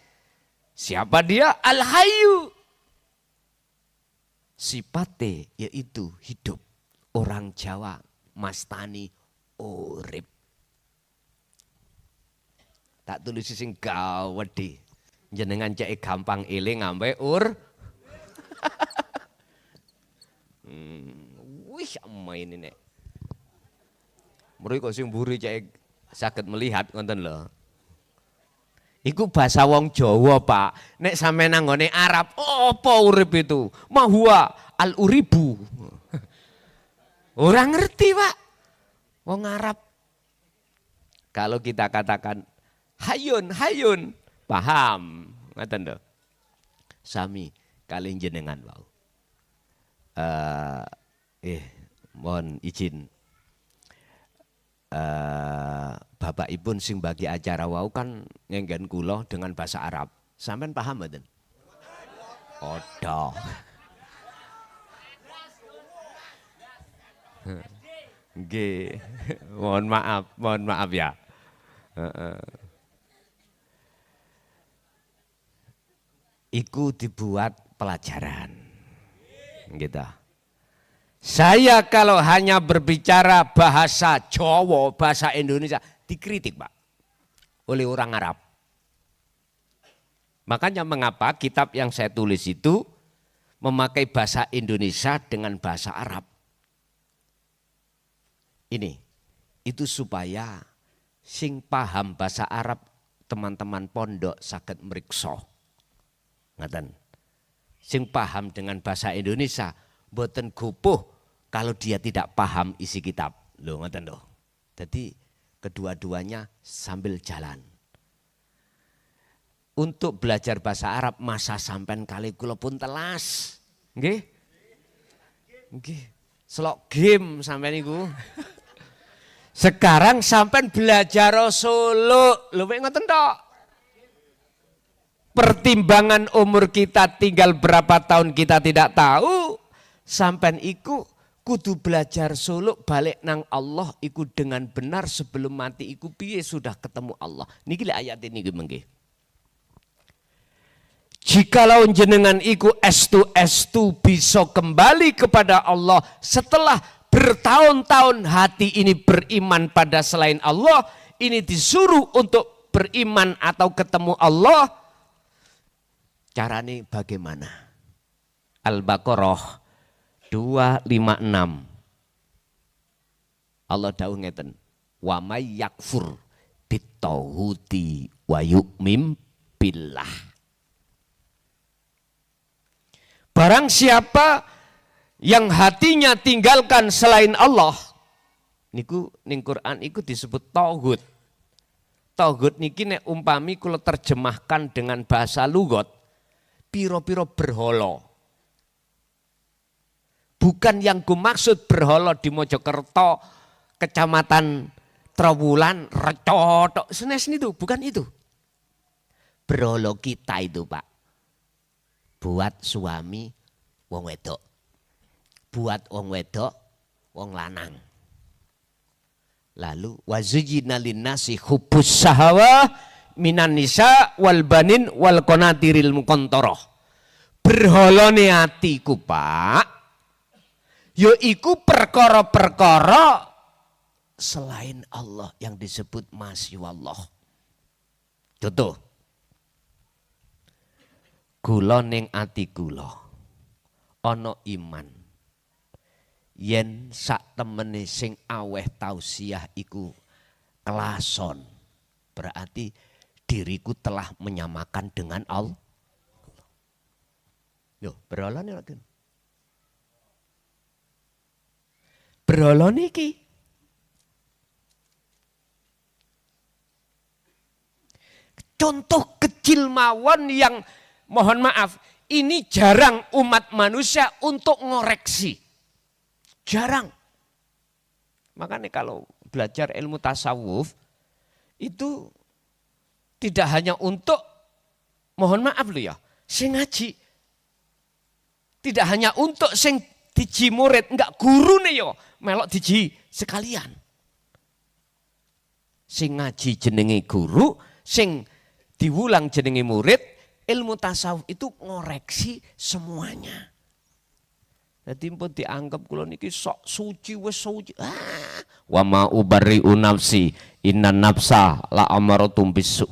S1: Siapa dia? Al-Hayyu. Sipate yaitu hidup. Orang Jawa mastani urip. Tak tulis sing gawedi. Jenengan cek gampang eling ngampe Wih main ini. Mereka kok sing mburi cek saged melihat ngoten lho. Iku bahasa wong Jawa, Pak. Nek sampe nang nggone Arab, apa urip itu? Mahua al-uribu. Orang ngerti, Pak. Wong Arab. Kalau kita katakan hayun, hayun, paham. Ngoten lho. Sami kalian jenengan wau. Mohon izin. Bapak Ibun sing bagi acara wau kan ngenggen kula dengan bahasa Arab. Sampean paham mboten? Odo. Nggih. Mohon maaf ya. Iku dibuat pelajaran. Gitu. Saya kalau hanya berbicara bahasa Jawa, bahasa Indonesia, dikritik Pak, oleh orang Arab. Makanya mengapa kitab yang saya tulis itu memakai bahasa Indonesia dengan bahasa Arab. Ini, itu supaya sing paham bahasa Arab teman-teman pondok saged mriksa. Ngaten. Sing paham dengan bahasa Indonesia mboten gopoh kalau dia tidak paham isi kitab. Loh ngoten lho. Jadi kedua-duanya sambil jalan. Untuk belajar bahasa Arab masa sampean kali kula pun telas. Nggih? Nggih. Selok game sampean niku. Sekarang sampean belajar Solo. Lho mek ngoten tok. Pertimbangan umur kita tinggal berapa tahun kita tidak tahu. Sampean iku kudu belajar Solo balik nang Allah iku dengan benar sebelum mati iku piye sudah ketemu Allah. Niki ayat ini mengke. Jikalau jenengan iku estu bisa kembali kepada Allah setelah bertahun-tahun hati ini beriman pada selain Allah, ini disuruh untuk beriman atau ketemu Allah. Caranya bagaimana? Al-Baqarah 256. Allah dawuh ngeten, wa may yakfur bitauhidi wa yu'min billah. Barang siapa yang hatinya tinggalkan selain Allah, niku ning Quran iku disebut tauhid. Tauhid niki nek umpami kula terjemahkan dengan bahasa lugat, piro-piro berhala. Bukan yang kumaksud berhala di Mojokerto, Kecamatan Trowulan, Recotok, senes itu, bukan itu. Berhala kita itu Pak, buat suami wong wedok, buat wong wedok wong lanang. Lalu wazujina linnasi hubbus sahawa minan nisa wal banin wal qanatiril muqantarah. Berhalane atiku Pak, yaiku perkara-perkara selain Allah yang disebut masya Allah. Contoh, kula ning ati kula ana iman. Yen sak temene sing aweh tausiah iku kelason, berarti diriku telah menyamakan dengan Allah. Yo, berhala nih. Berhala niki. Contoh kecil mawon yang mohon maaf, ini jarang umat manusia untuk ngoreksi. Jarang. Makanya kalau belajar ilmu tasawuf itu tidak hanya untuk mohon maaf loh ya, sing ngaji. Tidak hanya untuk sing diji murid, enggak guru nih yo, melok diji sekalian. Sing ngaji jenenge guru, sing diwulang jenenge murid, ilmu tasawuf itu ngoreksi semuanya. Jadi pun dianggap kula niki sok suci wis suci. Wa ma ubarri'u nafsi inna nafsa la amaratum bisu.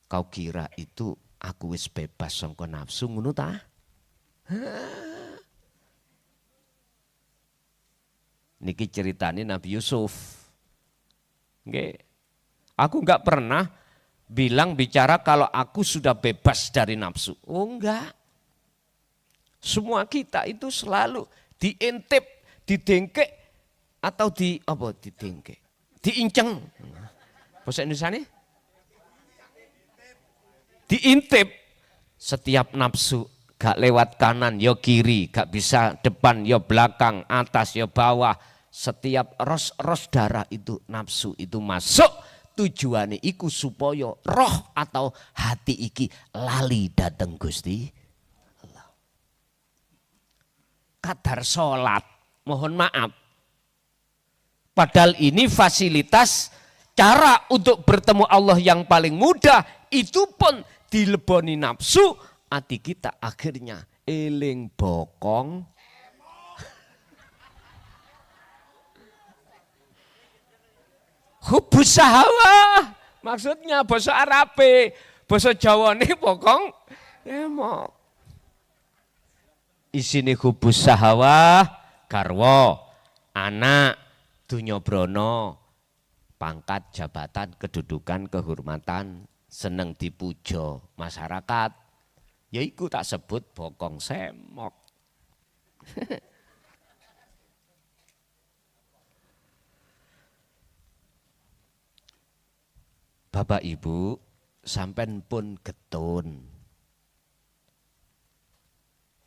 S1: Kau kira itu aku wis bebas sangka nafsu ngono ta? Niki ceritane Nabi Yusuf. Nggih. Aku enggak pernah bicara kalau aku sudah bebas dari nafsu. Oh enggak. Semua kita itu selalu diintip, didengkek atau didengkek. Diinceng. Bahasa Indonesia nih? Diintip. Setiap nafsu gak lewat kanan, ya kiri, gak bisa depan, ya belakang, atas, ya bawah. Setiap ros darah itu nafsu itu masuk. Tujuannya iku supaya roh atau hati iki lali dateng Gusti Allah. Kadar sholat, mohon maaf. Padahal ini fasilitas cara untuk bertemu Allah yang paling mudah. Itu pun dileboni nafsu, hati kita akhirnya eling bokong. Hubus sahawah, maksudnya bahasa Arabe, bahasa Jawa ini bokong emok. Isine hubus sahawah, garwa, anak, dunya brana, pangkat, jabatan, kedudukan, kehormatan, seneng dipuja masyarakat. Yaiku tak sebut bokong semok. Bapak Ibu, sampean pun getun.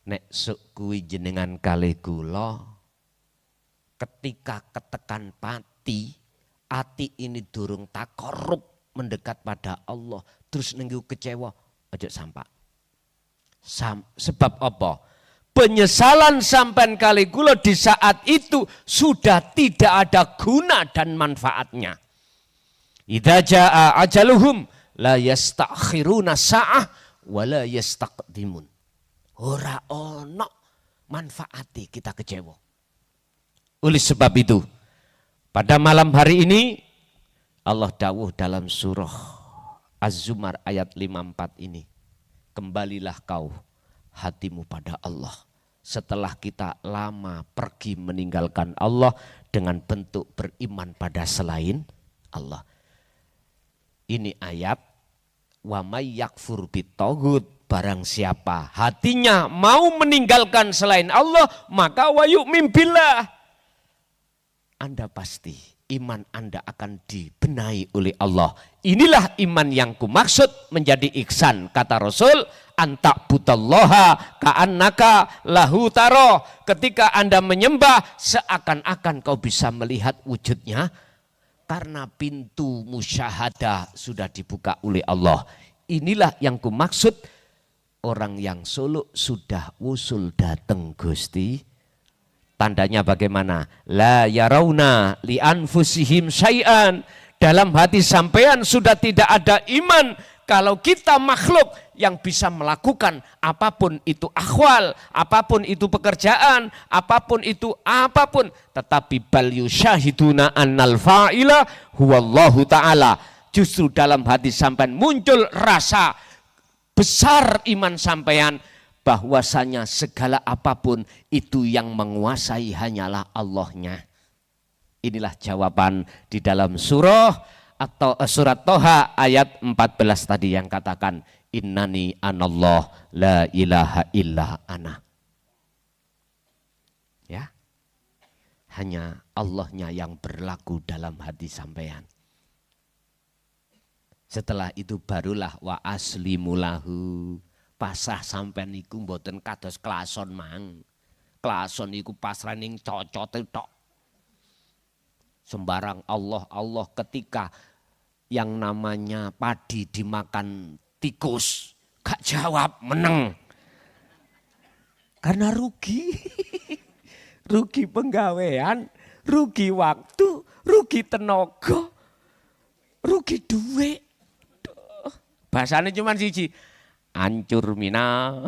S1: Nek sok kuwi jenengan kalih kula ketika ketekan pati, ati ini durung takorup mendekat pada Allah, terus nenggu kecewa, aja sampak. Sebab apa? Penyesalan sampean kali kula di saat itu sudah tidak ada guna dan manfaatnya. Idza jaa ajaluhum la yastakhiruna sa'ah wa la yastaqdimun. Ora ono manfaati kita kecewa. Oleh sebab itu, pada malam hari ini Allah dawuh dalam surah Az-Zumar ayat 54 ini. Kembalilah kau hatimu pada Allah. Setelah kita lama pergi meninggalkan Allah dengan bentuk beriman pada selain Allah. Ini ayat wa may yakfur bitaghut, barang siapa hatinya mau meninggalkan selain Allah maka wa yu'min billah. Anda pasti iman Anda akan dibenahi oleh Allah. Inilah iman yang kumaksud menjadi ihsan, kata Rasul, anta'budallaha ka'annaka lahu taro. Ketika Anda menyembah seakan-akan kau bisa melihat wujudnya. Karena pintu musyahadah sudah dibuka oleh Allah. Inilah yang kumaksud orang yang suluk sudah usul dateng Gusti. Tandanya bagaimana? La yarawna li anfusihim syai'an. Dalam hati sampean sudah tidak ada iman. Kalau kita makhluk yang bisa melakukan apapun itu akhwal, apapun itu pekerjaan, apapun itu apapun. Tetapi bal yusyahiduna annal fa'ila huwallahu ta'ala. Justru dalam hati sampean muncul rasa besar iman sampean. Bahwasanya segala apapun itu yang menguasai hanyalah Allahnya. Inilah jawaban di dalam surah atau surat Toha ayat 14 tadi yang katakan innani anallah la ilaha illa ana. Ya. hanya Allahnya yang berlaku dalam hati sampean. Setelah itu barulah wa aslimulahu. Pasrah sampean niku mboten kados klason mang. Klason iku pasrah ning cocote tok. Sembarang Allah Allah ketika yang namanya padi dimakan tikus gak jawab meneng. Karena rugi. Rugi penggawean, rugi waktu, rugi tenaga, rugi duit. Bahasanya cuma siji, hancur mina.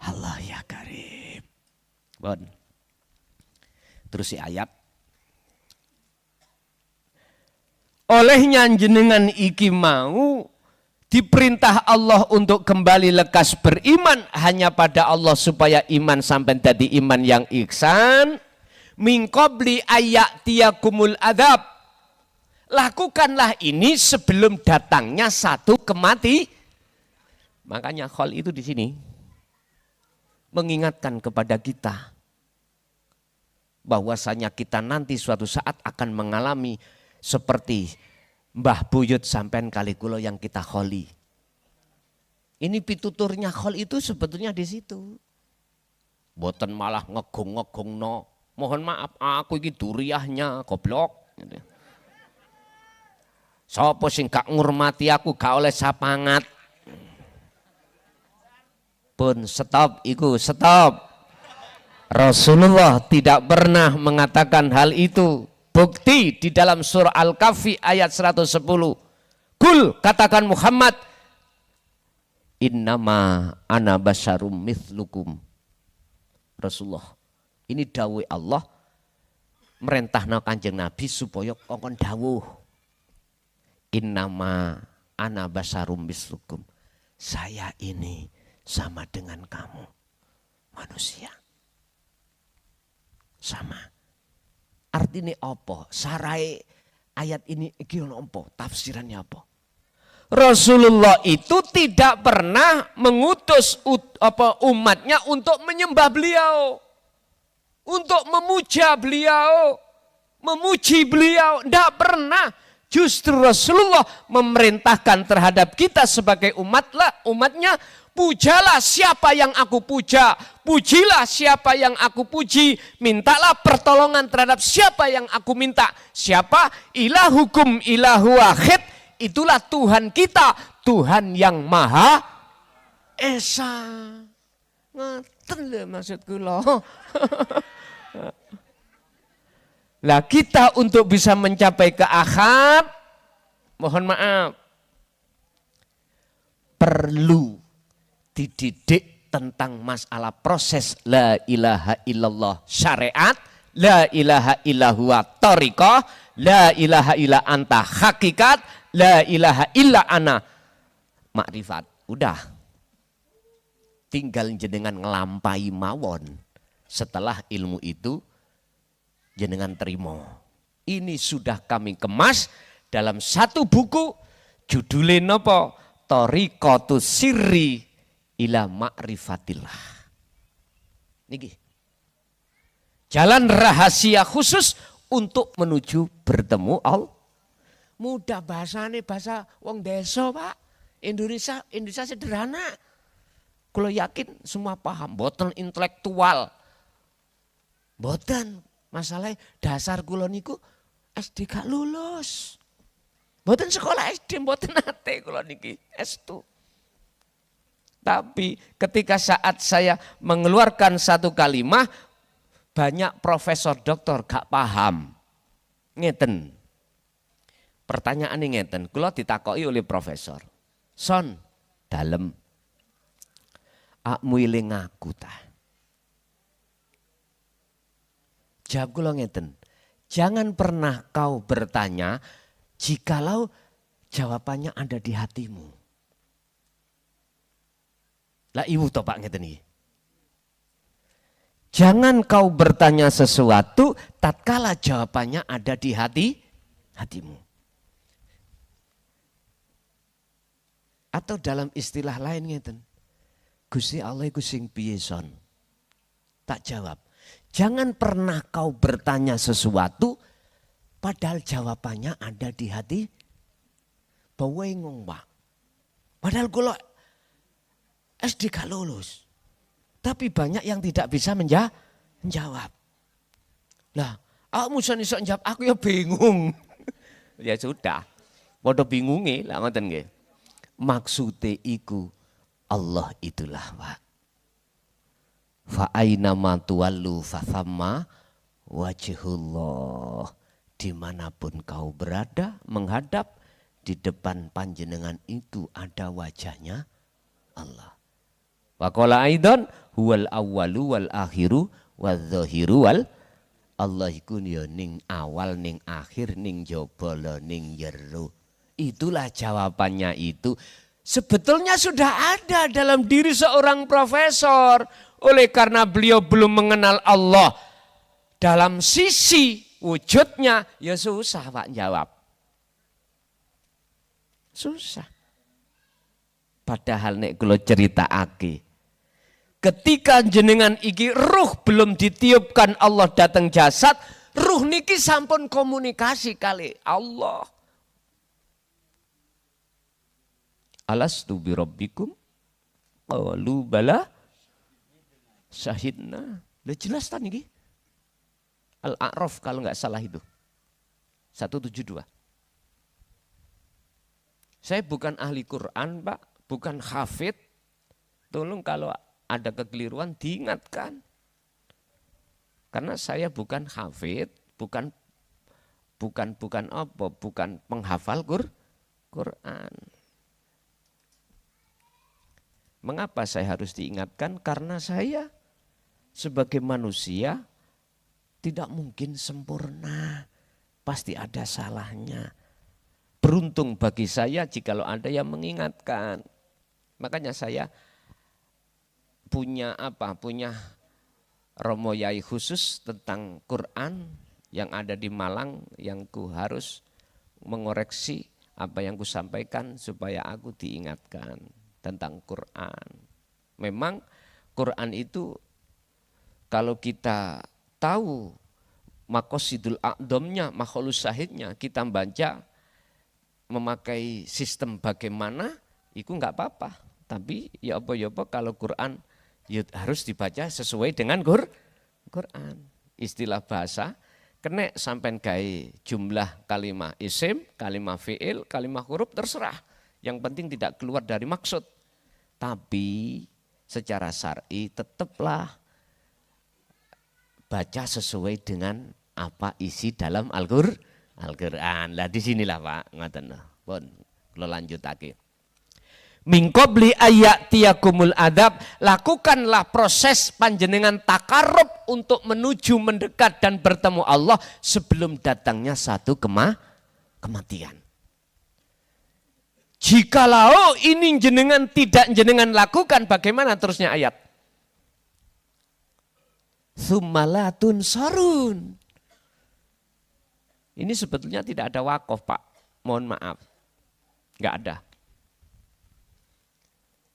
S1: Allah ya karim. Bon. Terus si ayat. Olehnya jenengan iki mau diperintah Allah untuk kembali lekas beriman hanya pada Allah supaya iman sampai jadi iman yang ihsan. Min qabli ayyatiyakumul adzab. Lakukanlah ini sebelum datangnya satu kemati. Makanya khol itu di sini mengingatkan kepada kita bahwasanya kita nanti suatu saat akan mengalami seperti Mbah Buyut sampean kali kula yang kita kholi. Ini pituturnya khol itu sebetulnya di situ. Boten malah ngegong-ngegong no. Mohon maaf aku iki duriahnya goblok. Sopo sing gak ngurmati aku gak oleh sapangat. Pun stop iku stop. Rasulullah tidak pernah mengatakan hal itu. Bukti di dalam surah Al-Kahfi ayat 110. Kul katakan Muhammad. Innama ana basyarum mithlukum. Rasulullah. Ini dawuh Allah. Merentahna Kanjeng Nabi supaya kongkon dawuh. Innama ana basyarum mithlukum. Saya ini sama dengan kamu. Manusia. Sama. Artinya apa? Sarai ayat ini iki ono apa? Tafsirannya apa? Rasulullah itu tidak pernah mengutus umatnya untuk menyembah beliau. Untuk memuja beliau. Memuji beliau. Tidak pernah. Justru Rasulullah memerintahkan terhadap kita sebagai umatnya. Pujalah siapa yang aku puja. Pujilah siapa yang aku puji. Mintalah pertolongan terhadap siapa yang aku minta. Siapa? Ilahukum ilahu wahid. Itulah Tuhan kita. Tuhan yang Maha Esa. Ngoten lho maksudku lho. Lah kita untuk bisa mencapai ke akhir. Mohon maaf. Perlu dididik tentang masalah proses la ilaha illallah syariat, la ilaha illallah thariqah, la ilaha illa anta hakikat, la ilaha illa ana makrifat. Udah. Tinggal jenengan ngelampai mawon. Setelah ilmu itu jenengan terima. Ini sudah kami kemas dalam satu buku judulnya napa? Thariqatus sirri ila ma'rifatillah. Niki. Jalan rahasia khusus untuk menuju bertemu Allah. Mudah bahasane bahasa wong desa, Pak. Indonesia sederhana. Kalau yakin semua paham, boten intelektual. Boten masalah dasar kula niku SD gak lulus. Boten sekolah SD, boten nate kula niki S2. Tapi ketika saat saya mengeluarkan satu kalimat, banyak profesor doktor gak paham. Ngeten. Pertanyaan ini ngeten, kula ditakoki oleh profesor. Son, dalem. Akmu iling ngaku ta. Jawab kula ngeten. Jangan pernah kau bertanya jikalau jawabannya ada di hatimu. Lah ibu toh Pak ngeten iki. Jangan kau bertanya sesuatu tatkala jawabannya ada di hatimu. Atau dalam istilah lain ngeten. Gusti Allah iku sing piye son? Tak jawab. Jangan pernah kau bertanya sesuatu padahal jawabannya ada di hati. Bawa ngomong Pak. Padahal kalau SD gak lulus. Tapi banyak yang tidak bisa menjawab. Lah, aku musa iso njawab, aku ya bingung. Ya sudah. Padha bingunge lah ngoten nggih. Maksude iku Allah itulah, Pak. Fa aina ma tuwallu fa thamma wajhullah. Dimanapun kau berada menghadap di depan panjenengan itu ada wajahnya Allah. Wa qala aidan huwal awwalu wal akhiru wadz-dzahiru wal Allah iku ya ning awal ning akhir ning jaba ning jero. Itulah jawabannya itu. Sebetulnya sudah ada dalam diri seorang profesor. Oleh karena beliau belum mengenal Allah dalam sisi wujudnya, ya susah Pak jawab. Susah. Padahal nek kula critakake, ketika jenengan iki ruh belum ditiupkan Allah datang jasad, ruh niki sampun komunikasi kali Allah. Alastu bi rabbikum? Qalu bala syahidna. Udah jelas kan niki? Al-A'raf kalau nggak salah itu. 172. Saya bukan ahli Quran Pak, bukan hafid. Tolong kalau ada kekeliruan diingatkan. Karena saya bukan hafid, bukan penghafal Quran. Mengapa saya harus diingatkan? Karena saya sebagai manusia tidak mungkin sempurna. Pasti ada salahnya. Beruntung bagi saya jikalau ada yang mengingatkan. Makanya saya punya romo yai khusus tentang Quran yang ada di Malang yang ku harus mengoreksi apa yang ku sampaikan supaya aku diingatkan tentang Quran. Memang Quran itu kalau kita tahu maqasidul a'dhamnya, makhlus syahidnya, kita baca memakai sistem bagaimana, itu enggak apa-apa. Tapi ya apa kalau Quran ya harus dibaca sesuai dengan Quran. Istilah bahasa, kena sampai gawe jumlah kalimah isim, kalimah fi'il, kalimah huruf terserah. Yang penting tidak keluar dari maksud. Tapi secara syar'i tetaplah baca sesuai dengan apa isi dalam Al-Quran. Lah di sinilah Pak, ngoten. Pun kula lanjutake. Min qabli ayatiyakumul adab, lakukanlah proses panjenengan takarrub untuk menuju mendekat dan bertemu Allah sebelum datangnya satu kematian. Jikalau ini jenengan tidak jenengan lakukan, bagaimana terusnya ayat? Tsummalatun sarun. Ini sebetulnya tidak ada wakaf Pak, mohon maaf. Enggak ada.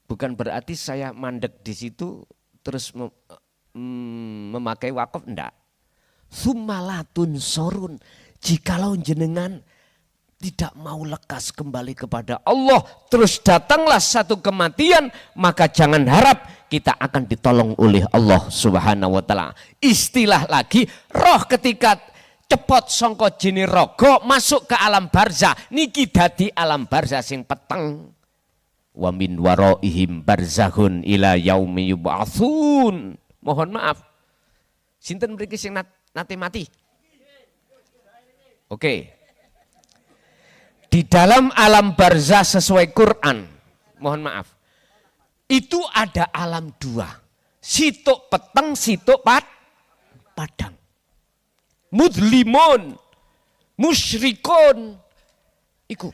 S1: Bukan berarti saya mandek di situ terus memakai wakaf, enggak. Tsummalatun sarun. Jikalau jenengan tidak mau lekas kembali kepada Allah, terus datanglah satu kematian, maka jangan harap kita akan ditolong oleh Allah Subhanahu wa taala. Istilah lagi, roh ketika cepot sangka jene raga masuk ke alam barzah, niki dadi alam barzah sing peteng. Wa min waraihim barzakhun ila yaumi yub'atsun. Mohon maaf. Sinten mriki sing nate mati? Oke. Di dalam alam barzah sesuai Quran, mohon maaf, itu ada alam dua. Situk peteng, situk padang. Mudlimun, musyrikun. Iku.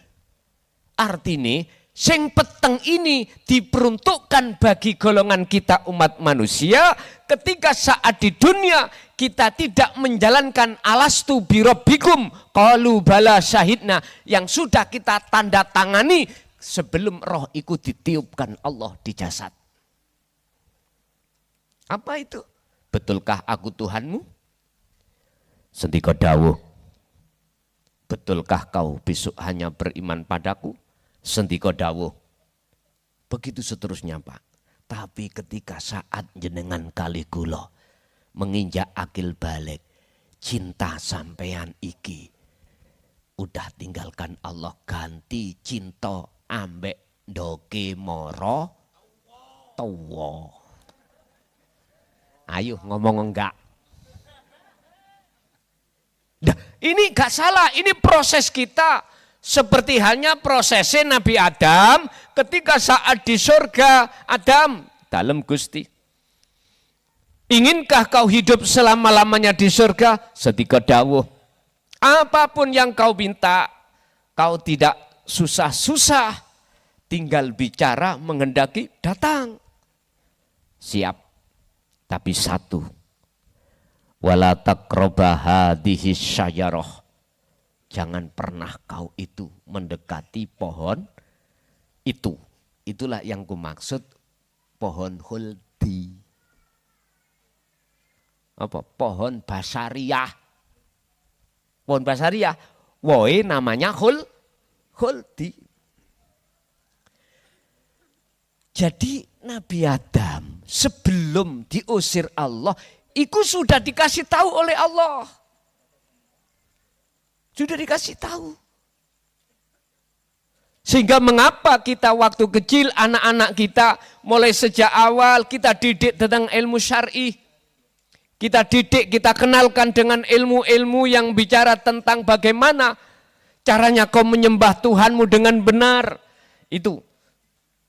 S1: Artinya, sing peteng ini diperuntukkan bagi golongan kita umat manusia ketika saat di dunia kita tidak menjalankan alastu birabbikum qalu bala syahidna yang sudah kita tanda tangani sebelum roh itu ditiupkan Allah di jasad. Apa itu? betulkah aku Tuhanmu? Sendika dawuh, betulkah kau besok hanya beriman padaku? Sendika dawuh. Begitu seterusnya Pak. Tapi ketika saat jenengan kali kula menginjak akil balik, cinta sampean iki udah tinggalkan Allah, ganti cinta ambek doke moro tuwa. Ayo ngomong enggak. Nah, ini gak salah, ini proses kita. Seperti halnya prosesnya Nabi Adam ketika saat di surga. Adam, dalem Gusti, inginkah kau hidup selama-lamanya di surga? Sendika dawuh, apapun yang kau minta, kau tidak susah-susah, tinggal bicara menghendaki datang. Siap, tapi satu, wala taqraba hadhihi syajarah. Jangan pernah kau itu mendekati pohon itu. Itulah yang kumaksud pohon khuldi. Apa? Pohon basariyah. Pohon basariyah. Woe namanya khuldi. Jadi Nabi Adam sebelum diusir Allah, itu sudah dikasih tahu oleh Allah. Sudah dikasih tahu. Sehingga mengapa kita waktu kecil, anak-anak kita mulai sejak awal kita didik tentang ilmu syar'i. Kita didik, kita kenalkan dengan ilmu-ilmu yang bicara tentang bagaimana caranya kau menyembah Tuhanmu dengan benar. Itu.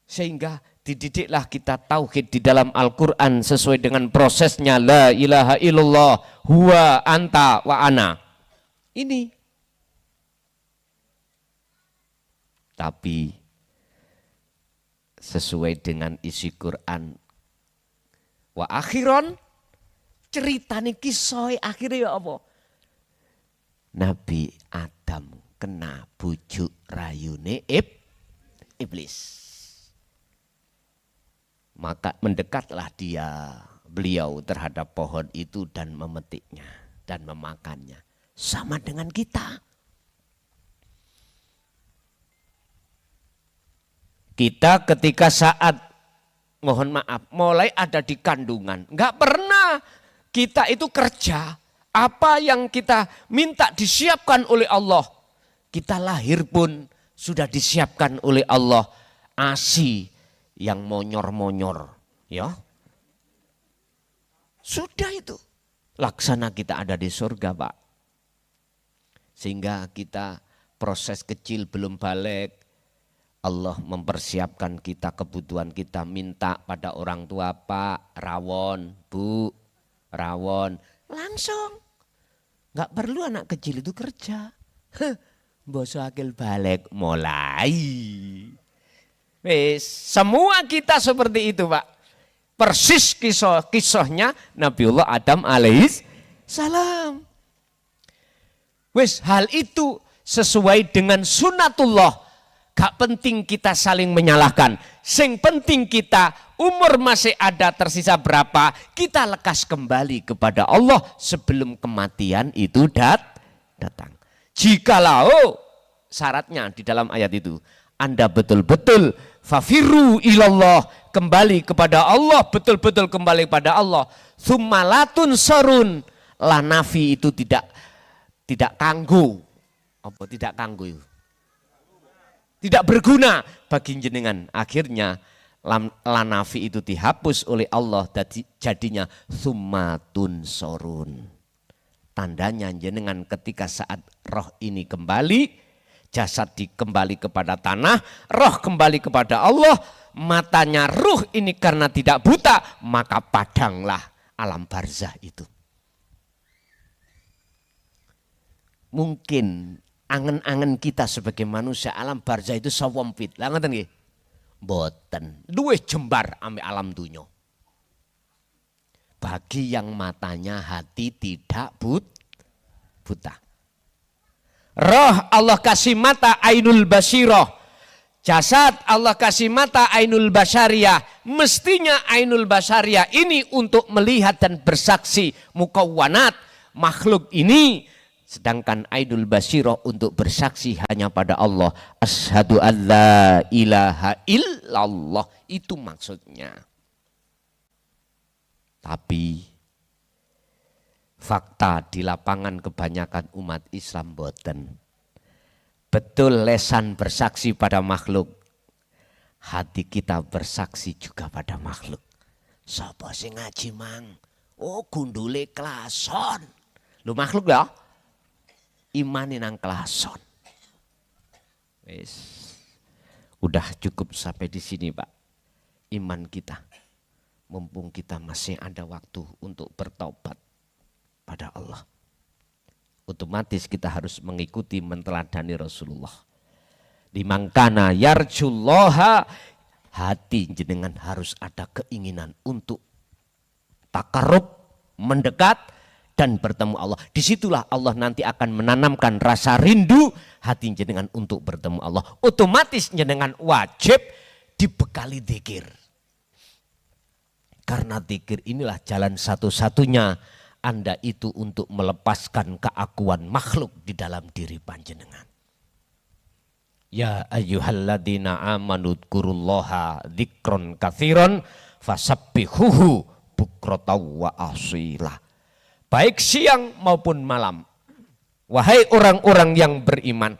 S1: Sehingga dididiklah kita tauhid di dalam Al-Quran sesuai dengan prosesnya. La ilaha illallah, huwa anta wa ana. Ini. Tapi sesuai dengan isi Quran. Wa akhiron, ceritanya kisah akhirnya ya apa? Nabi Adam kena bujuk rayune iblis. Maka mendekatlah beliau terhadap pohon itu dan memetiknya dan memakannya. Sama dengan kita. Kita ketika saat, mohon maaf, mulai ada di kandungan. Enggak pernah kita itu kerja. Apa yang kita minta disiapkan oleh Allah. Kita lahir pun sudah disiapkan oleh Allah. ASI yang monyor-monyor. Ya. Sudah itu. Laksana kita ada di surga Pak. Sehingga kita proses kecil belum balik. Allah mempersiapkan kita, kebutuhan kita, minta pada orang tua, Pak, rawon, Bu, rawon, langsung. Enggak perlu anak kecil itu kerja. Boso akil balik mulai. Wes, semua kita seperti itu, Pak. Persis kisahnya Nabiullah Adam alaihis salam. Wes, hal itu sesuai dengan sunatullah. Gak penting kita saling menyalahkan. Sing penting kita umur masih ada tersisa berapa. Kita lekas kembali kepada Allah sebelum kematian itu datang. Jikalau syaratnya di dalam ayat itu. Anda betul-betul fafiru ilallah. Kembali kepada Allah. Betul-betul kembali kepada Allah. Summalatun sorun. Lanafi itu tidak kanggu. Apa tidak kanggu itu? Tidak berguna bagi jenengan. Akhirnya lanafi itu dihapus oleh Allah. Jadinya summatun sorun. Tandanya jenengan ketika saat roh ini kembali. Jasad kembali kepada tanah. Roh kembali kepada Allah. Matanya ruh ini karena tidak buta. Maka padanglah alam barzah itu. Mungkin angen-angen kita sebagai manusia alam barzah itu sawompit. Lah ngoten nggih. Mboten. Luwih jembar ambek alam dunya. Bagi yang matanya hati tidak buta. Roh Allah kasih mata ainul basirah. Jasad Allah kasih mata ainul basyariyah. Mestinya ainul basyariyah ini untuk melihat dan bersaksi mukawwanat makhluk ini. Sedangkan ainul basirah untuk bersaksi hanya pada Allah. Asyhadu an la ilaha illallah. Itu maksudnya. Tapi fakta di lapangan kebanyakan umat Islam boten. Betul lesan bersaksi pada makhluk. Hati kita bersaksi juga pada makhluk. Sapa sing ngaji mang? Oh gundule klason. Lu makhluk ya? Imani nang klason. Wis. Udah cukup sampai di sini, Pak. Iman kita. Mumpung kita masih ada waktu untuk bertobat pada Allah. Otomatis kita harus mengikuti menteladani Rasulullah. Dimangkana yarjullaha, hati jenengan harus ada keinginan untuk takarrub, mendekat dan bertemu Allah. Disitulah Allah nanti akan menanamkan rasa rindu hati jenengan untuk bertemu Allah. Otomatis jenengan wajib dibekali dzikir. Karena dzikir inilah jalan satu-satunya Anda itu untuk melepaskan keakuan makhluk di dalam diri panjenengan. Ya ayyuhalladzina amanu dzkurullaha dzikron katsiron fasabbihuhu bukratan wa asila. Baik siang maupun malam. Wahai orang-orang yang beriman,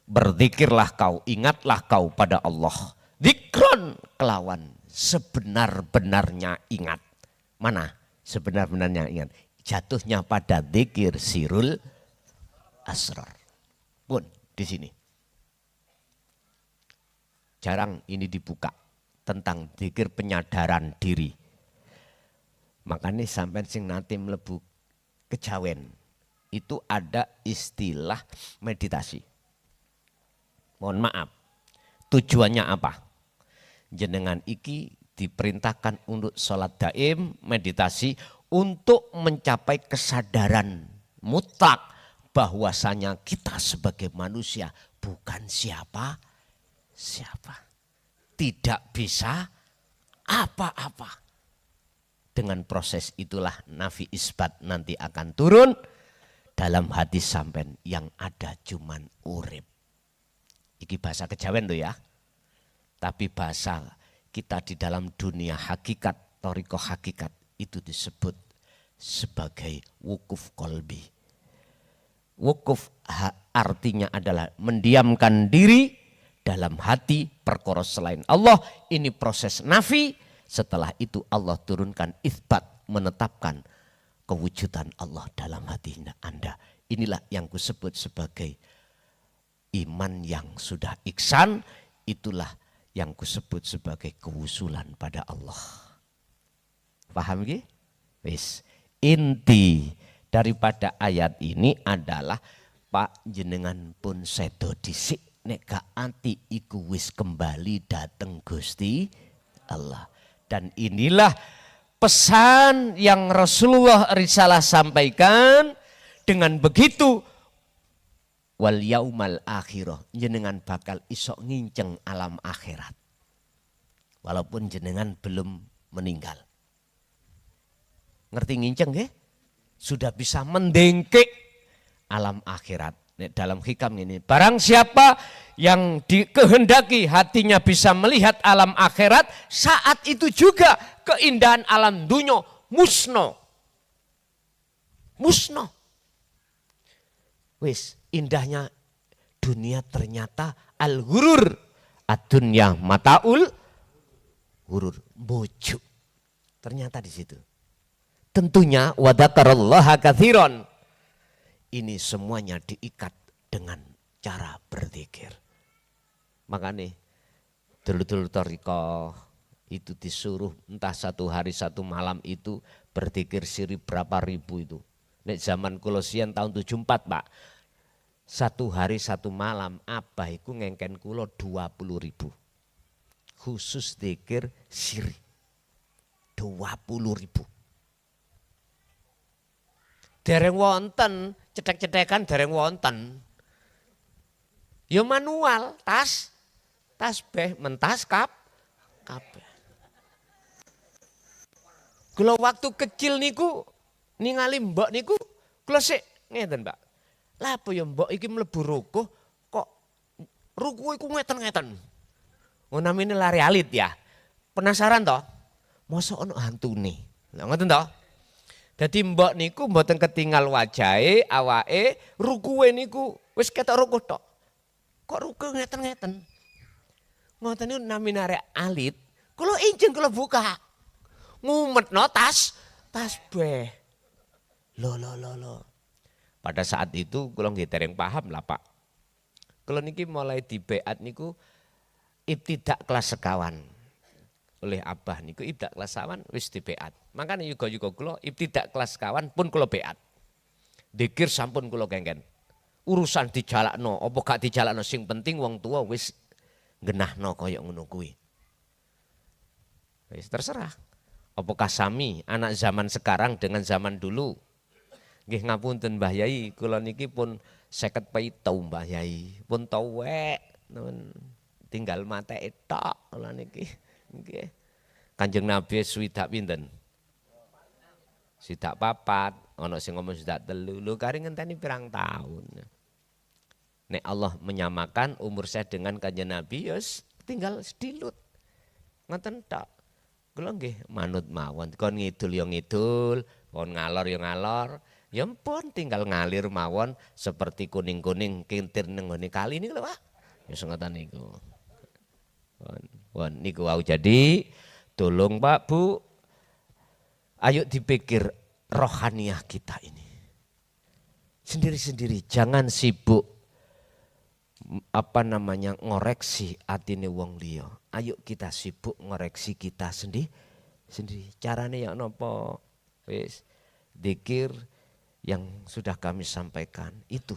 S1: berzikirlah kau, ingatlah kau pada Allah. Dzikron kelawan sebenar-benarnya ingat. Mana? Sebenar-benarnya ingat. Jatuhnya pada dzikir sirul asrar. Pun di sini. Jarang ini dibuka tentang dzikir penyadaran diri. Makanya sampai sing nanti mlebu kejawen itu ada istilah meditasi. Mohon maaf. Tujuannya apa? Jenengan iki diperintahkan untuk sholat daim, meditasi untuk mencapai kesadaran mutlak bahwasanya kita sebagai manusia bukan siapa-siapa. Tidak bisa apa-apa. Dengan proses itulah nafi isbat nanti akan turun dalam hati sampean yang ada cuman urip. Iki bahasa kejawen tuh ya. Tapi bahasa kita di dalam dunia hakikat, thariqah hakikat itu disebut sebagai wukuf kolbi. Wukuf artinya adalah mendiamkan diri dalam hati perkara selain Allah. Ini proses nafi. Setelah itu Allah turunkan itsbat, menetapkan kewujudan Allah dalam hati Anda. Inilah yang kusebut sebagai iman yang sudah ihsan. Itulah yang kusebut sebagai kewusulan pada Allah. Paham gak? Wis. Inti daripada ayat ini adalah Pak jenengan pun sedo disik nek gak anti iku wis kembali dateng Gusti Allah. Dan inilah pesan yang Rasulullah Risalah sampaikan. Dengan begitu wal yaumal akhirah, jenengan bakal isok nginceng alam akhirat. Walaupun jenengan belum meninggal. Ngerti nginceng ya? Sudah bisa mendengkek alam akhirat. Dalam hikam ini, barang siapa yang dikehendaki hatinya bisa melihat alam akhirat, saat itu juga keindahan alam dunia musno. Musno. Wis, indahnya dunia ternyata al-ghurur. Ad-dunya mataul ghurur, bojo. Ternyata di situ. Tentunya wa dzakarallaha katsiran. Ini semuanya diikat dengan cara berzikir. Makanya dulu-dulu thariqah itu disuruh entah satu hari satu malam itu berzikir siri berapa ribu itu. Nek zaman Kolosian tahun 74 Pak. Satu hari satu malam abah iku ngengken kula 20.000. Khusus zikir siri 20.000. Dereng wonten, cetek-cetekan dereng wonten. Ya manual, tasbih mentas kabeh. Kula waktu kecil niku ningali mbok niku kula sik ngeten, Mbak. Lah apa ya mbok iki mlebu rukuh kok rukuh iku ngeten-ngeten. Oh namine lari alit ya. Penasaran toh? Mosok ono hantune. Lah ngoten toh? Dadi mbok niku mboten ketinggal wajahe, awake, rukuhe niku wis ketok rukuh tok. Kok rukuh ngeten-ngeten? Ngoten niku namine arek alit. Kula injen kula buka. Ngumetno tasbih. Loh. Pada saat itu kula nggih dereng paham lah Pak. Kula niki mulai dibeat niku ibtidak kelas sekawan. Oleh abah niku ibtidak kelas sekawan wis dibeat. Makanya yuga-yuga kula ibtidak kelas sekawan pun kula beat. Dikir sampun kula kengken. Urusan dijalakno apa gak dijalakno sing penting wong tua wis genahno kaya ngono kuwi. Wis terserah. Apakah sami anak zaman sekarang dengan zaman dulu? Nggih ngapunten Mbah Yai, kula niki pun 50 peitau Mbah Yai, pun tuwek, tinggal mate tok kula niki. Nggih. Kanjeng Nabi swidak pinten? Swidak papat, ana sing ngomong swidak telu. Lho kari ngenteni pirang tahun. Nek Allah menyamakan umur saya dengan Kanjeng Nabi, ya tinggal sedilut. Ngoten tok. Kula nggih manut mawon, kon ngidul ya ngidul, kon ngalor ya ngalor. Ya ampun tinggal ngalir mawon seperti kuning-kuning kintir ning ngene kali niku lho Pak. Ya ngoten niku. Won niku wau jadi tolong Pak Bu. Ayo dipikir rohaniah kita ini. Sendiri-sendiri jangan sibuk ngoreksi atine wong liya. Ayo kita sibuk ngoreksi kita sendiri. Carane ya napa? Wis zikir yang sudah kami sampaikan itu.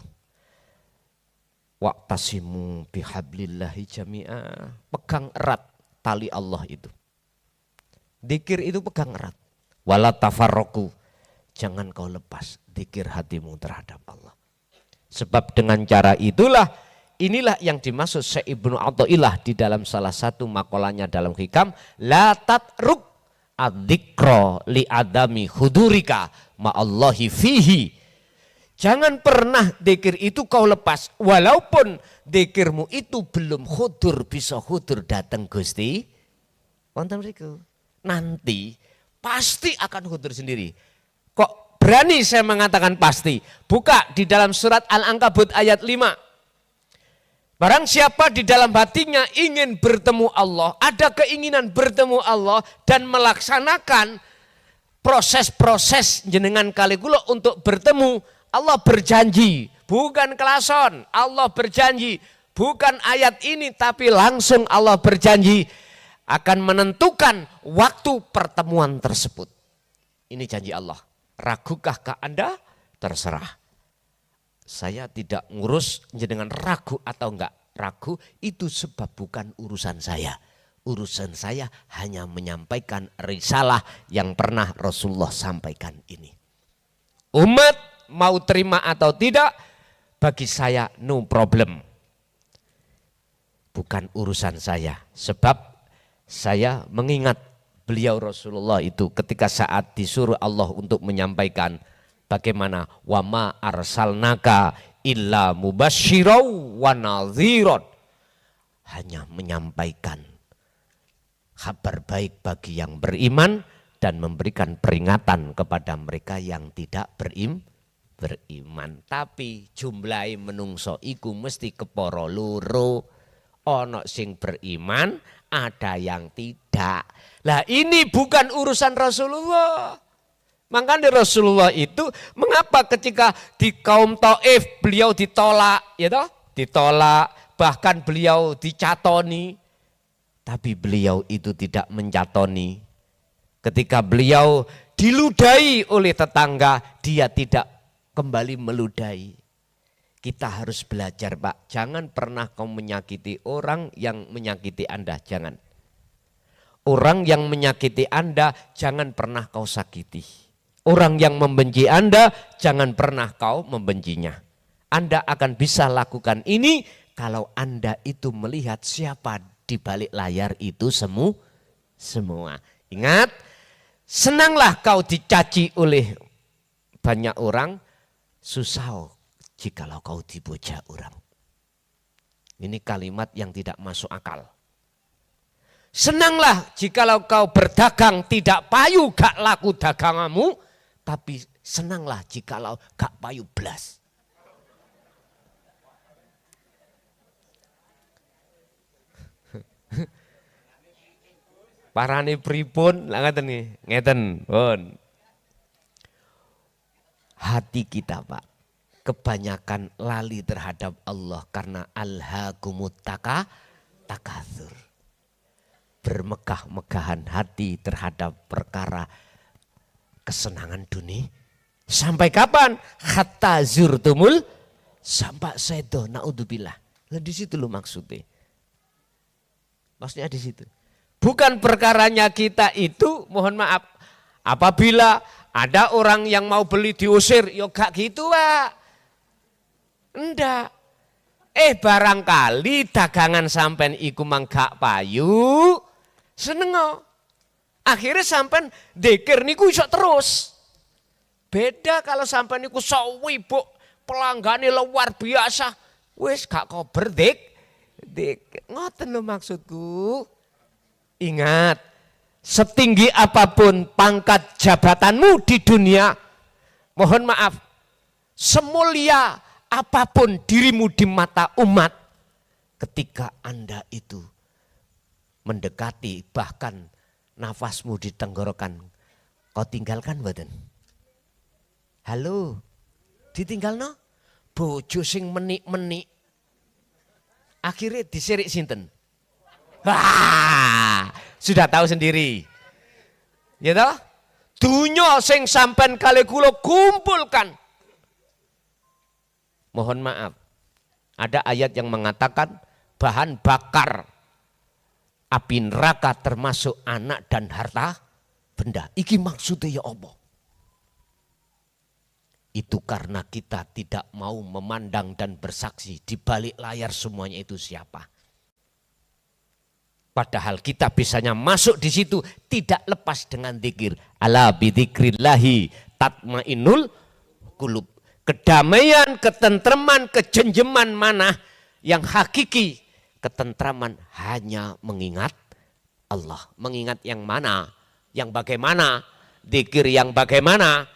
S1: Waqtasimu bihablillahi jami'a. Pegang erat tali Allah itu. Zikir itu pegang erat. Wala tafarraqu. Jangan kau lepas zikir hatimu terhadap Allah. Sebab dengan cara inilah yang dimaksud Syekh Ibnu Athaillah di dalam salah satu makalahnya dalam Hikam, la tatruk adzikra li adami hudurika ma'allahi fihi. Jangan pernah zikir itu kau lepas walaupun zikirmu itu belum hudur, bisa hudur datang Gusti. Wonten mriku. Nanti pasti akan hudur sendiri. Kok berani saya mengatakan pasti? Buka di dalam surat Al-Ankabut ayat 5. Barang siapa di dalam hatinya ingin bertemu Allah, ada keinginan bertemu Allah dan melaksanakan proses-proses jenengan kali kula untuk bertemu, Allah berjanji, bukan kelason, Allah berjanji, bukan ayat ini tapi langsung Allah berjanji akan menentukan waktu pertemuan tersebut. Ini janji Allah. Ragukah ke Anda? Terserah. Saya tidak ngurus jenengan ragu atau enggak ragu, itu sebab bukan urusan saya. Urusan saya hanya menyampaikan risalah yang pernah Rasulullah sampaikan ini. Umat mau terima atau tidak, bagi saya no problem. Bukan urusan saya, sebab saya mengingat beliau Rasulullah itu ketika saat disuruh Allah untuk menyampaikan bagaimana wama arsalnaka illa mubasyirau wa nadhiron, hanya menyampaikan kabar baik bagi yang beriman dan memberikan peringatan kepada mereka yang tidak beriman. Tapi jumlahe menungso iku mesti kepara loro, ana sing beriman, ada yang tidak. Lah ini bukan urusan Rasulullah. Makanya Rasulullah itu mengapa ketika di kaum Taif beliau ditolak, ya toh? Ditolak, bahkan beliau dicatoni. Tapi beliau itu tidak mencatoni. Ketika beliau diludahi oleh tetangga, dia tidak kembali meludahi. Kita harus belajar Pak, jangan pernah kau menyakiti orang yang menyakiti Anda, jangan. Orang yang menyakiti Anda, jangan pernah kau sakiti. Orang yang membenci Anda, jangan pernah kau membencinya. Anda akan bisa lakukan ini kalau Anda itu melihat siapa di balik layar itu semua. Ingat, senanglah kau dicaci oleh banyak orang, susah jikalau kau dipuja orang. Ini kalimat yang tidak masuk akal. Senanglah jikalau kau berdagang tidak payu gak laku daganganmu, tapi senanglah jikalau gak payu blas. Parane pripun lah ngeten pun. Hati kita Pak kebanyakan lali terhadap Allah karena alhaakumut takatsur. Bermegah-megahan hati terhadap perkara kesenangan dunia. Sampai kapan? Hatta zurtumul, sampai sedo naudzubillah. Nah di situ lo maksudnya. Maksudnya di situ. Bukan perkaranya kita itu, mohon maaf, apabila ada orang yang mau beli diusir, ya gak gitu Pak. Enggak. Barangkali dagangan sampean iku mang gak payu, seneng. Akhirnya sampean dzikir niku iso terus. Beda kalau sampean niku sok wibuk, pelanggane luar biasa, wis gak kober dik. Ngoten lho maksudku. Ingat, setinggi apapun pangkat jabatanmu di dunia, mohon maaf, semulia apapun dirimu di mata umat, ketika Anda itu mendekati bahkan nafasmu di tenggorokan, kau tinggalkan badan. Halo, ditinggal no? Bojo sing menik-menik, akhirnya disirik sinten? Wah, sudah tahu sendiri. Ya toh? Dunya sing sampean kali kula kumpulkan. Mohon maaf. Ada ayat yang mengatakan bahan bakar api neraka termasuk anak dan harta benda. Iki maksudnya ya Allah. Itu karena kita tidak mau memandang dan bersaksi di balik layar semuanya itu siapa. Padahal kita bisanya masuk di situ tidak lepas dengan zikir. Ala bidzikrillahi tatmainnul qulub. Kedamaian, ketentreman, kejenjeman mana yang hakiki? Ketentraman hanya mengingat Allah. Mengingat yang mana? Yang bagaimana? Zikir yang bagaimana?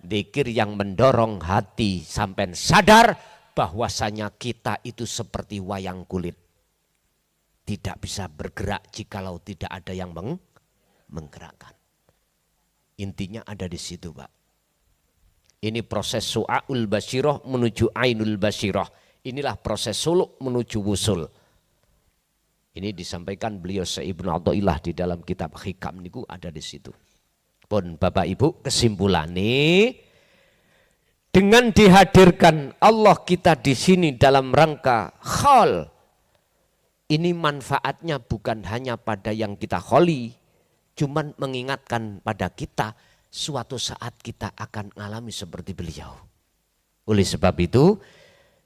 S1: Zikir yang mendorong hati sampai sadar bahwasanya kita itu seperti wayang kulit. Tidak bisa bergerak jikalau tidak ada yang menggerakkan. Intinya ada di situ Pak. Ini proses su'aul basyirah menuju ainul basyirah. Inilah proses suluk menuju wusul. Ini disampaikan beliau Ibnu Athaillah di dalam kitab Hikam niku ada di situ. Pun Bapak Ibu kesimpulannya dengan dihadirkan Allah kita di sini dalam rangka khol. Ini manfaatnya bukan hanya pada yang kita kholi, cuman mengingatkan pada kita suatu saat kita akan mengalami seperti beliau. Oleh sebab itu,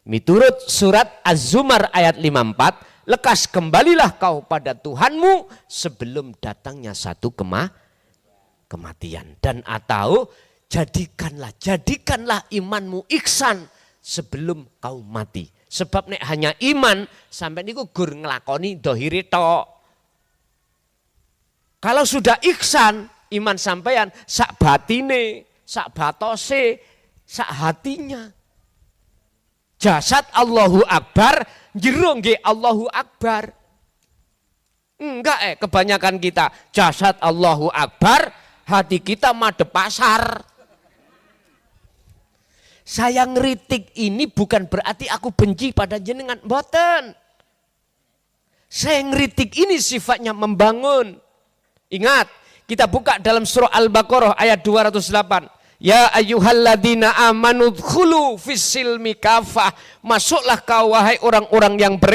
S1: miturut surat Az-Zumar ayat 54, lekas kembalilah kau pada Tuhanmu sebelum datangnya satu kematian. Dan atau jadikanlah imanmu ihsan sebelum kau mati. Sebab nek hanya iman sampai niku gur ngelakoni dohiri tok. Kalau sudah ihsan iman sampean sak batine, sak batose, sak hatinya. Jasad Allahu Akbar, jero nggih Allahu Akbar. Enggak kebanyakan kita jasad Allahu Akbar, hati kita madep pasar. Saya ngeritik ini bukan berarti aku benci pada jenengan, mboten. Saya ngeritik ini sifatnya membangun. Ingat, kita buka dalam surah Al-Baqarah ayat 208. Ya ayyuhalladzina amanu dkhulu fis silmi kafah. Masuklah kau wahai orang-orang yang beriman